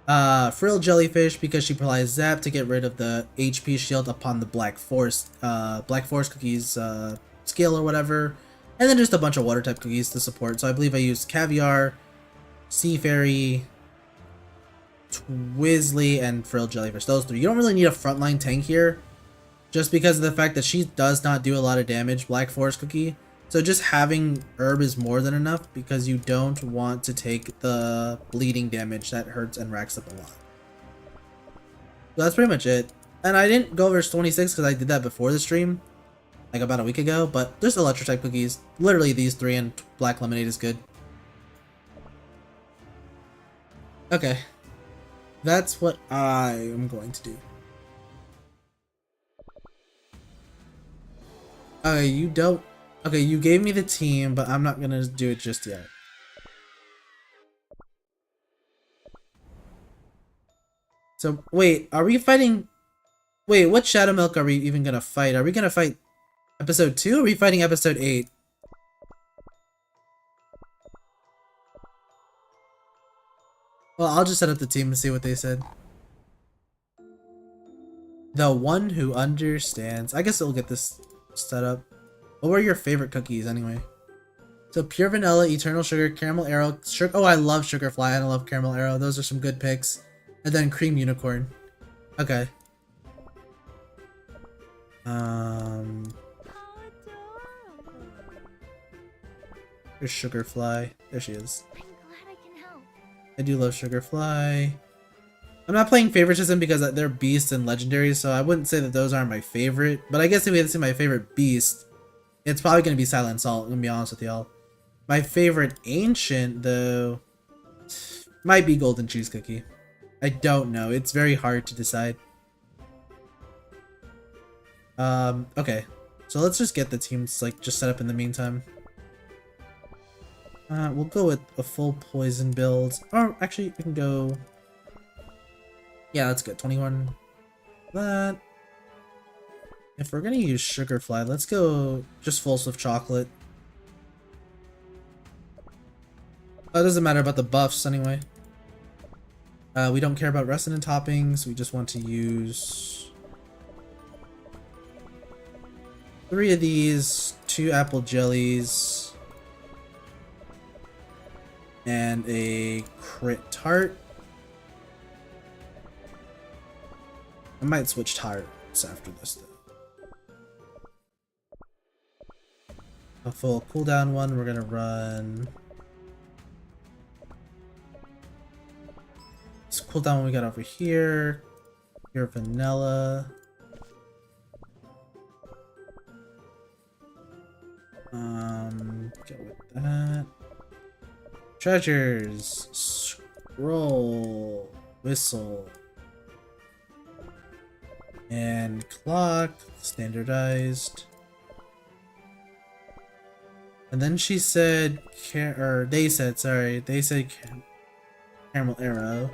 A: Frill Jellyfish because she applies Zap to get rid of the HP shield upon the Black Forest Cookies skill or whatever. And then just a bunch of water type cookies to support. So I believe I used Caviar, Sea Fairy, Twizzly, and Frill Jellyfish. Those 3. You don't really need a frontline tank here, just because of the fact that she does not do a lot of damage, Black Forest Cookie. So just having Herb is more than enough because you don't want to take the bleeding damage that hurts and racks up a lot. So that's pretty much it. And I didn't go over 26 because I did that before the stream, like about a week ago, but there's electric type cookies. Literally these 3 and Black Lemonade is good. Okay. That's what I am going to do. Okay, you don't... Okay, you gave me the team, but I'm not gonna do it just yet. So, wait, are we fighting... Wait, what Shadow Milk are we even gonna fight? Are we gonna fight episode 2 or are we fighting episode 8? Well, I'll just set up the team and see what they said. The one who understands. I guess it'll get this set up. What were your favorite cookies anyway? So Pure Vanilla, Eternal Sugar, Caramel Arrow, Sugar. Oh, I love Sugar Fly and I love Caramel Arrow. Those are some good picks. And then Cream Unicorn. Okay. Here's Sugar Fly. There she is.
D: I'm glad I can help.
A: I do love Sugar Fly. I'm not playing favoritism because they're beasts and legendaries, so I wouldn't say that those aren't my favorite. But I guess if we had to say my favorite beast, it's probably going to be Silent Salt, I'm going to be honest with y'all. My favorite ancient, though, might be Golden Cheese Cookie. I don't know. It's very hard to decide. Okay. So let's just get the teams, like, just set up in the meantime. We'll go with a full poison build. Or, actually, we can go... Yeah, that's good. 21. That. If we're gonna use Sugar Fly, let's go just full Swift Chocolate. Oh, it doesn't matter about the buffs anyway. We don't care about Resonant toppings. We just want to use 3 of these, 2 apple jellies, and a crit tart. I might switch tarts after this though. A full cooldown one, we're gonna run. This cooldown one we got over here. Pure Vanilla. Go with that. Treasures. Scroll. Whistle. And clock. Standardized. And then she said, they said Caramel Arrow.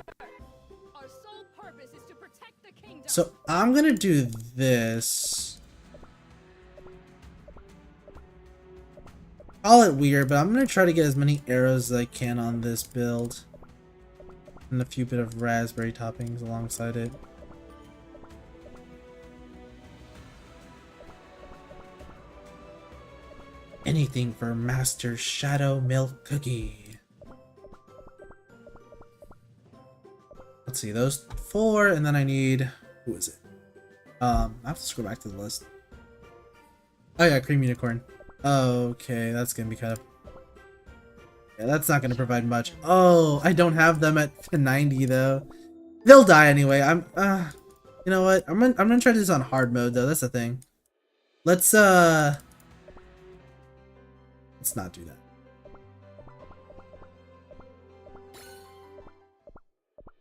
B: Our sole purpose is to protect the kingdom.
A: So I'm gonna do this. Call it weird, but I'm gonna try to get as many arrows as I can on this build. And a few bit of raspberry toppings alongside it. Anything for Master Shadow Milk Cookie. Let's see, those 4, and then I need... Who is it? I have to scroll back to the list. Oh yeah, Cream Unicorn. Okay, that's gonna be kind of... Yeah, that's not gonna provide much. Oh, I don't have them at 90 though. They'll die anyway. You know what? I'm gonna try this on hard mode though. That's the thing. Let's not do that.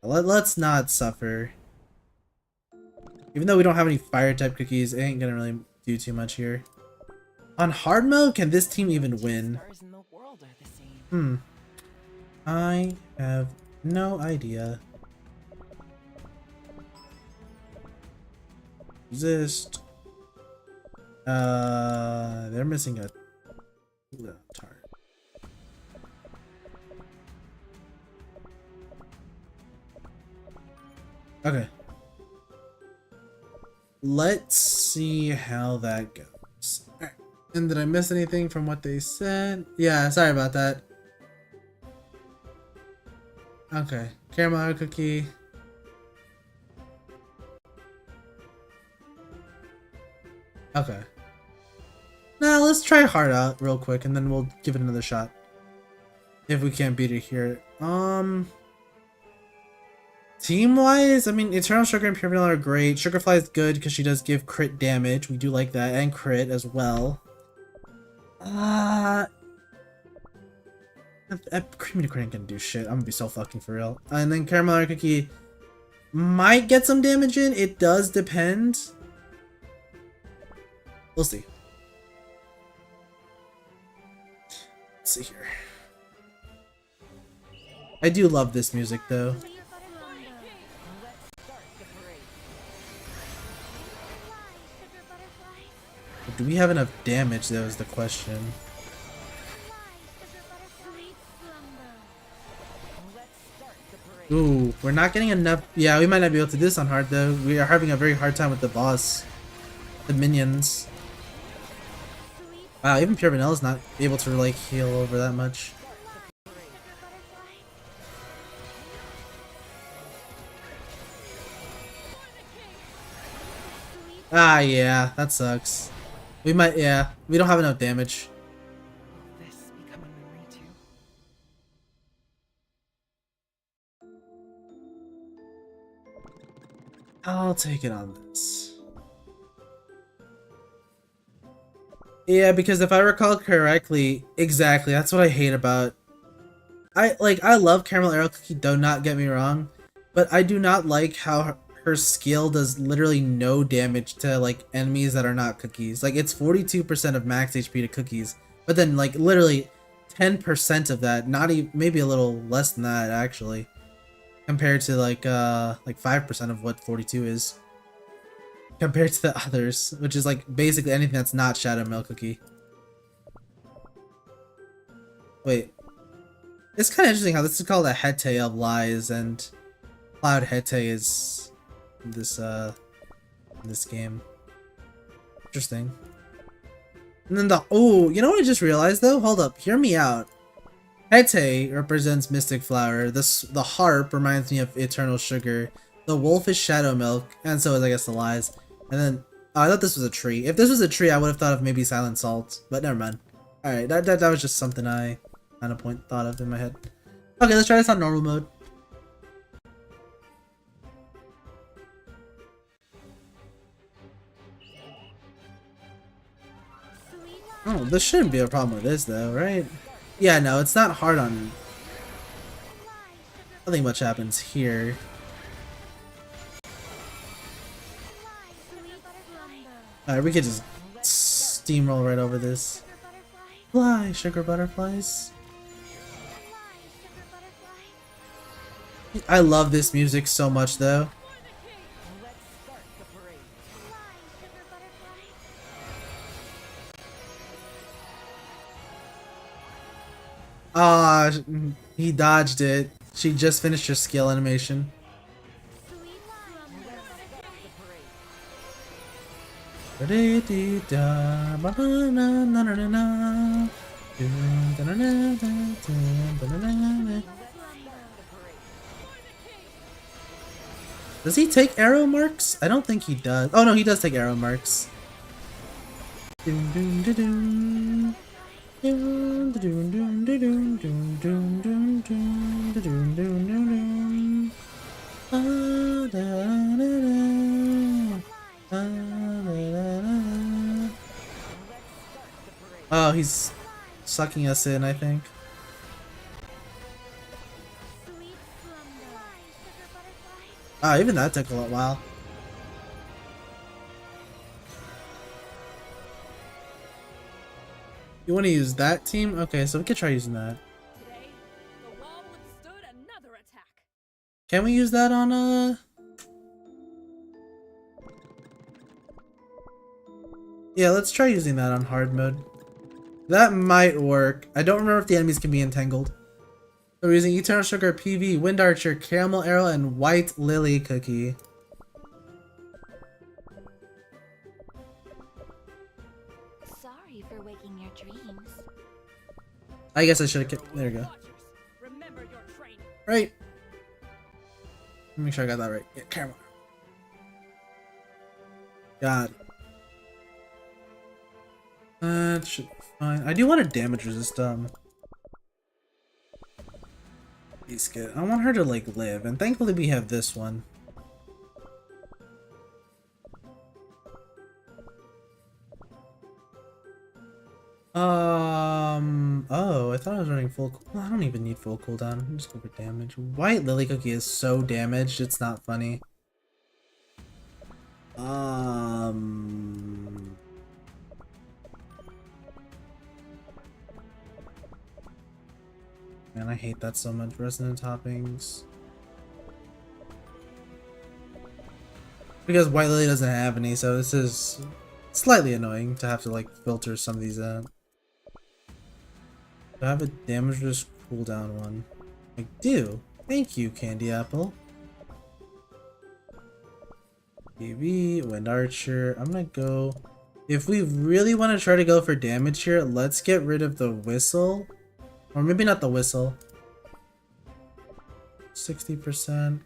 A: Let's not suffer. Even though we don't have any fire type cookies, it ain't gonna really do too much here. On hard mode, can this team even win?
F: Stars in the world are the same.
A: I have no idea. Exist. They're missing a tart. Okay. Let's see how that goes. Alright. And did I miss anything from what they said? Yeah, sorry about that. Okay. Caramel cookie. Okay. Now let's try hard out real quick and then we'll give it another shot. If we can't beat it here. Team-wise, I mean, Eternal Sugar and Pure Vanilla are great. Sugarfly is good because she does give crit damage. We do like that. And crit as well. Creamy to crit ain't gonna do shit. I'm gonna be so fucking for real. And then Caramel Cookie might get some damage in. It does depend. We'll see. Let's see here. I do love this music though. Do we have enough damage though is the question. Ooh, we're not getting enough. Yeah, we might not be able to do this on hard though. We are having a very hard time with the boss. The minions. Wow, even Pure Vanilla is not able to like heal over that much. Ah, yeah, that sucks. We might, yeah, we don't have enough damage.
E: Will this become a memory too?
A: I'll take it on this. Yeah, because if I recall correctly, exactly, that's what I hate about. I love Caramel Arrow Cookie, do not get me wrong, but I do not like how her skill does literally no damage to like enemies that are not cookies. Like it's 42% of max HP to cookies, but then like literally 10% of that, not even, maybe a little less than that actually, compared to like 5% of what 42 is. Compared to the others, which is like basically anything that's not Shadow Milk Cookie. Wait. It's kind of interesting how this is called a Hete of Lies, and Cloud Hete is this game. Interesting. And then oh, you know what I just realized though? Hold up, hear me out. Hete represents Mystic Flower. The harp reminds me of Eternal Sugar. The wolf is Shadow Milk, and so is I guess the lies. And then oh, I thought this was a tree. If this was a tree, I would have thought of maybe Silent Salt, but never mind. All right, that was just something I kind of thought of in my head. Okay, let's try this on normal mode. Oh, this shouldn't be a problem with this though, right? Yeah, no, it's not hard on. Nothing much happens here. Alright, we could just steamroll right over this. Fly, sugar butterflies. I love this music so much though. Ah, he dodged it. She just finished her skill animation. Does he take arrow marks? I don't think he does. Oh no, he does take arrow marks. he's sucking us in, I think.
D: Sweet slumber. Fly, sugar butterfly.
A: Ah, even that took a little while. You want to use that team? Okay, so we could try using that.
B: Today, the wall withstood another attack.
A: Can we use that on Yeah, let's try using that on hard mode. That might work. I don't remember if the enemies can be entangled. So we're using Eternal Sugar, PV, Wind Archer, Caramel Arrow, and White Lily Cookie.
D: Sorry for waking your dreams.
A: I guess I should have kept. There we go.
B: Watchers, remember your training.
A: Right. Let me make sure I got that right. Yeah, Caramel. God. That should be fine. I do want to damage resist Biscuit. I want her to like live, and thankfully we have this one. Oh, I thought I was running full. Well, I don't even need full cooldown. I'm just go for damage. White Lily Cookie is so damaged, it's not funny. Man, I hate that so much. Resonant toppings. Because White Lily doesn't have any, so this is slightly annoying to have to like filter some of these out. Do I have a damage resist cooldown one? I do. Thank you, Candy Apple. BB, Wind Archer. I'm gonna go. If we really want to try to go for damage here, let's get rid of the whistle. Or maybe not the whistle. 60%.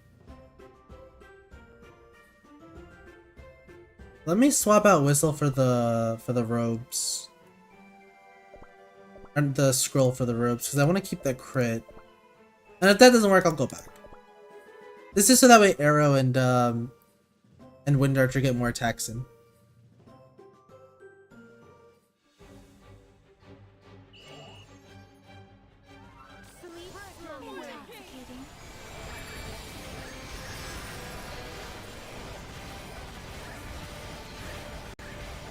A: Let me swap out whistle for the robes. And the scroll for the robes, because I want to keep that crit. And if that doesn't work, I'll go back. This is so that way Arrow and Wind Archer get more attacks in.
D: Sweet slumber. Intoxicating.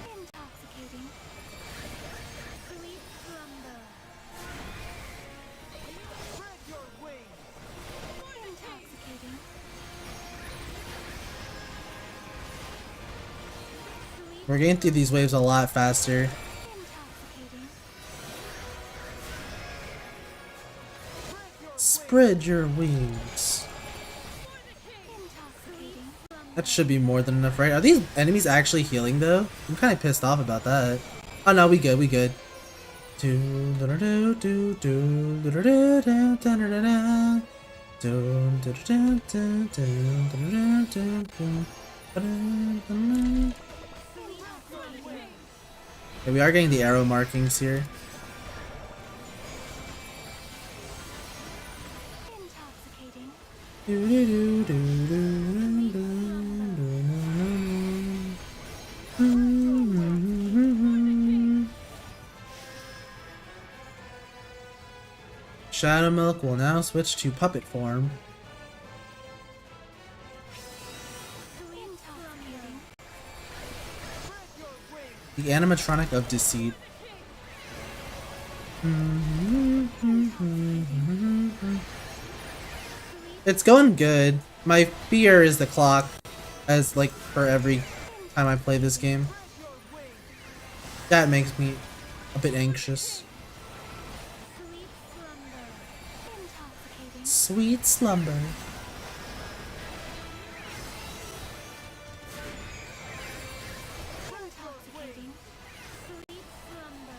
D: Intoxicating. Sweet slumber.
E: Spread your wings.
D: Intoxicating. Sweet
A: We're getting through these waves a lot faster.
D: intoxicating.
A: Spread your wings.
D: Intoxicating.
A: That should be more than enough, right? Are these enemies actually healing though? I'm kind of pissed off about that. Oh no, we good, we good. Okay, we are getting the arrow markings here.
D: Intoxicating.
A: Shadow Milk will now switch to puppet form.
D: Intoxicating.
A: The animatronic of deceit. It's going good. My fear is the clock, as like for every time I play this game. That makes me a bit anxious.
D: Sweet slumber. Intoxicating.
A: Sweet slumber.
D: Intoxicating. Sweet slumber.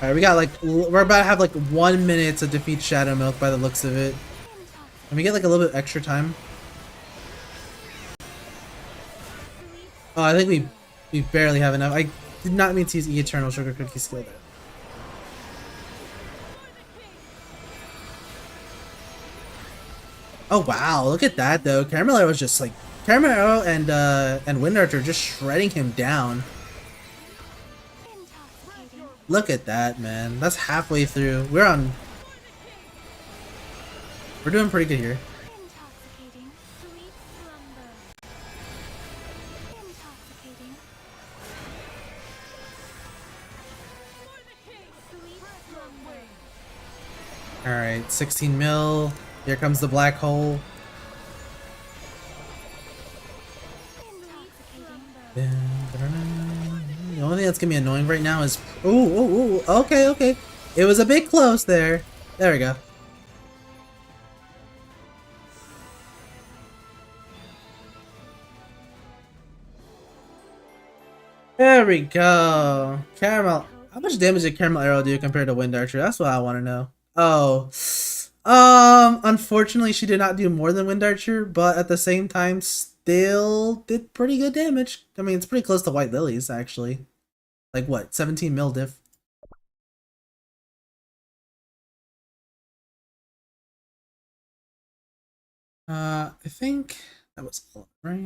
A: Alright, we got like, we're about to have like 1 minute to defeat Shadow Milk by the looks of it. Can we get like a little bit extra time? Oh, I think we barely have enough. I did not mean to use Eternal Sugar Cookie skill there. Oh wow, look at that though. Caramel Arrow was just like, Caramel Arrow and Wind Archer just shredding him down.
D: Intoxicating.
A: Look at that, man. That's halfway through. We're doing pretty good here.
D: Intoxicating. Sweet slumber. Intoxicating. Sweet slumber.
A: Alright, 16 mil. Here comes the black hole. The only thing that's gonna be annoying right now is ooh, okay. It was a bit close there. There we go. There we go. Caramel. How much damage did Caramel Arrow do compared to Wind Archer? That's what I want to know. Oh. Unfortunately she did not do more than Wind Archer, but at the same time still did pretty good damage. I mean, it's pretty close to White Lilies, actually. Like what, 17 mil diff? I think that was all, right?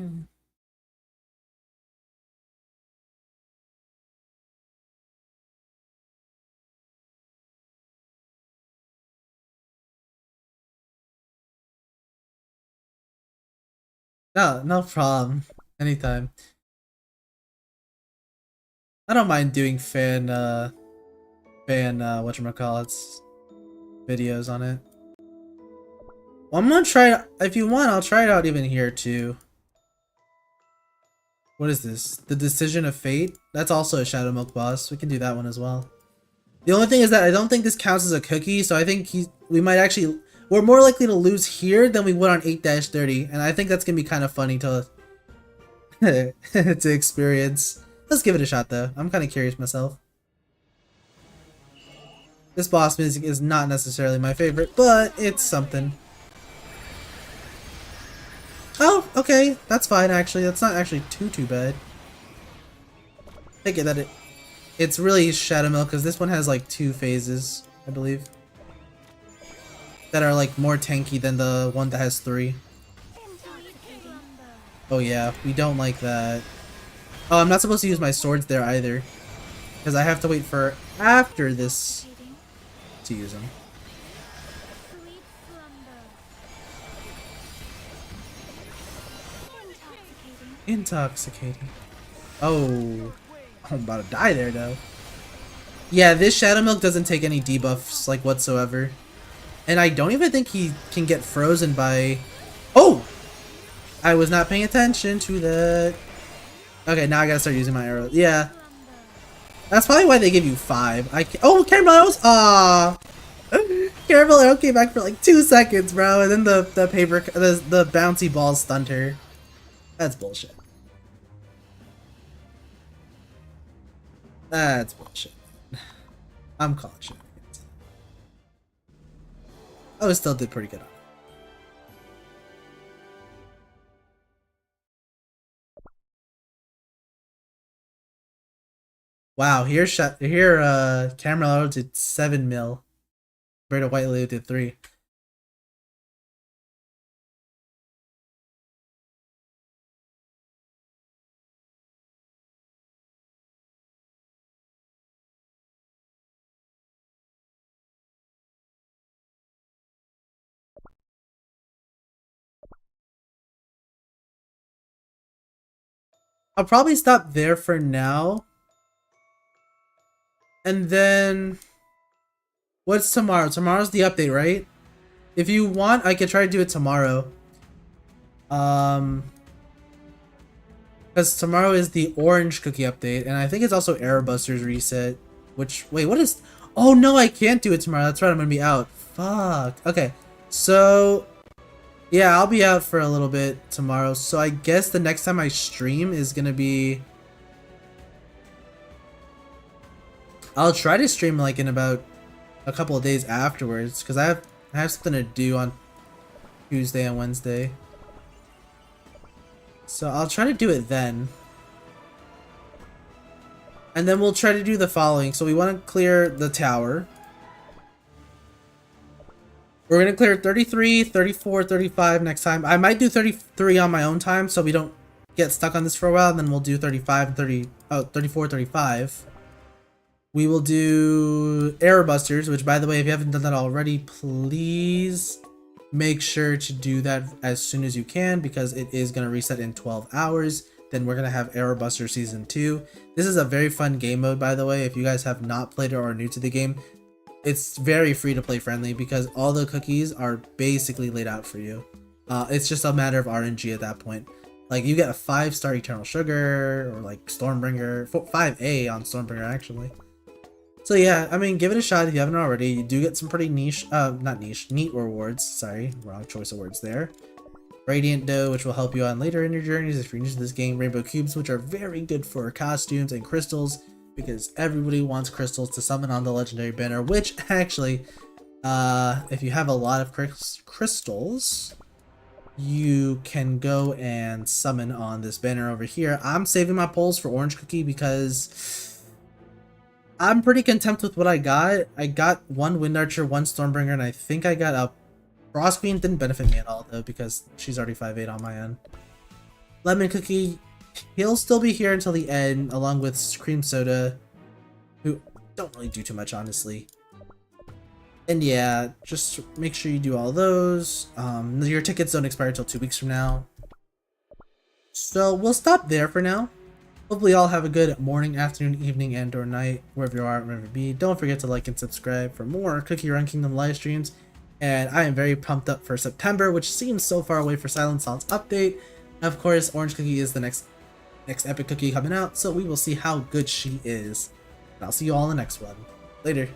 A: No, no problem. Anytime. I don't mind doing whatchamacallits videos on it. Well, I'm gonna try it. If you want, I'll try it out even here too. What is this? The Decision of Fate? That's also a Shadow Milk boss. We can do that one as well. The only thing is that I don't think this counts as a cookie, so I think we're more likely to lose here than we would on 8-30, and I think that's gonna be kind of funny to to experience. Let's give it a shot though. I'm kind of curious myself. This boss music is not necessarily my favorite, but it's something. Oh, okay, that's fine actually. That's not actually too bad. I get that it's really Shadow Milk because this one has like 2 phases, I believe, that are like more tanky than the one that has 3. Oh yeah, we don't like that. Oh, I'm not supposed to use my swords there either, because I have to wait for after this to use them. Intoxicating. Oh, I'm about to die there though. Yeah, this Shadow Milk doesn't take any debuffs like whatsoever. And I don't even think he can get frozen by... Oh! I was not paying attention to that. Okay, now I gotta start using my arrows. Yeah. That's probably why they give you 5. Oh, Caramel Arrows! Ah, Caramel Arrow came back for like 2 seconds, bro, and then the bouncy ball stunned her. That's bullshit. That's bullshit. I'm calling shit. Oh, it still did pretty good on it. Wow, here Caramel Arrow did 7 mil. Compared to White Lily did 3. I'll probably stop there for now. And then... What's tomorrow? Tomorrow's the update, right? If you want, I could try to do it tomorrow. Because tomorrow is the orange cookie update, and I think it's also Error Busters reset. Which, wait, what is... Oh no, I can't do it tomorrow. That's right, I'm gonna be out. Fuck. Okay, so... Yeah, I'll be out for a little bit tomorrow, so I guess the next time I stream is gonna be... I'll try to stream like in about a couple of days afterwards, because I have something to do on Tuesday and Wednesday. So I'll try to do it then. And then we'll try to do the following. So we want to clear the tower. We're going to clear 33, 34, 35 next time. I might do 33 on my own time so we don't get stuck on this for a while. And then we'll do 35 and 34, 35. We will do Error Busters, which, by the way, if you haven't done that already, please make sure to do that as soon as you can, because it is going to reset in 12 hours. Then we're going to have Error Buster Season 2. This is a very fun game mode, by the way. If you guys have not played it or are new to the game, it's very free to play friendly because all the cookies are basically laid out for you. It's just a matter of RNG at that point. Like, you get a 5-star Eternal Sugar, or like Stormbringer, 5A on Stormbringer actually. So yeah, I mean, give it a shot if you haven't already. You do get some pretty niche, not niche, neat rewards. Sorry, wrong choice of words there. Radiant Dough, which will help you on later in your journeys if you're new to this game. Rainbow Cubes, which are very good for costumes, and crystals, because everybody wants crystals to summon on the legendary banner, which actually, if you have a lot of crystals, you can go and summon on this banner over here. I'm saving my pulls for Orange Cookie because I'm pretty content with what I got. I got 1 Wind Archer, 1 Stormbringer, and I think I got a Frost Queen. Didn't benefit me at all though because she's already 5/8 on my end. Lemon Cookie, he'll still be here until the end, along with Cream Soda, who don't really do too much, honestly. And yeah, just make sure you do all those. Your tickets don't expire until 2 weeks from now. So we'll stop there for now. Hopefully y'all have a good morning, afternoon, evening, and or night, wherever you are, wherever you be. Don't forget to like and subscribe for more Cookie Run Kingdom live streams. And I am very pumped up for September, which seems so far away for Silent Salt's update. Of course, Orange Cookie is the next epic cookie coming out, so we will see how good she is. And I'll see you all in the next one. Later.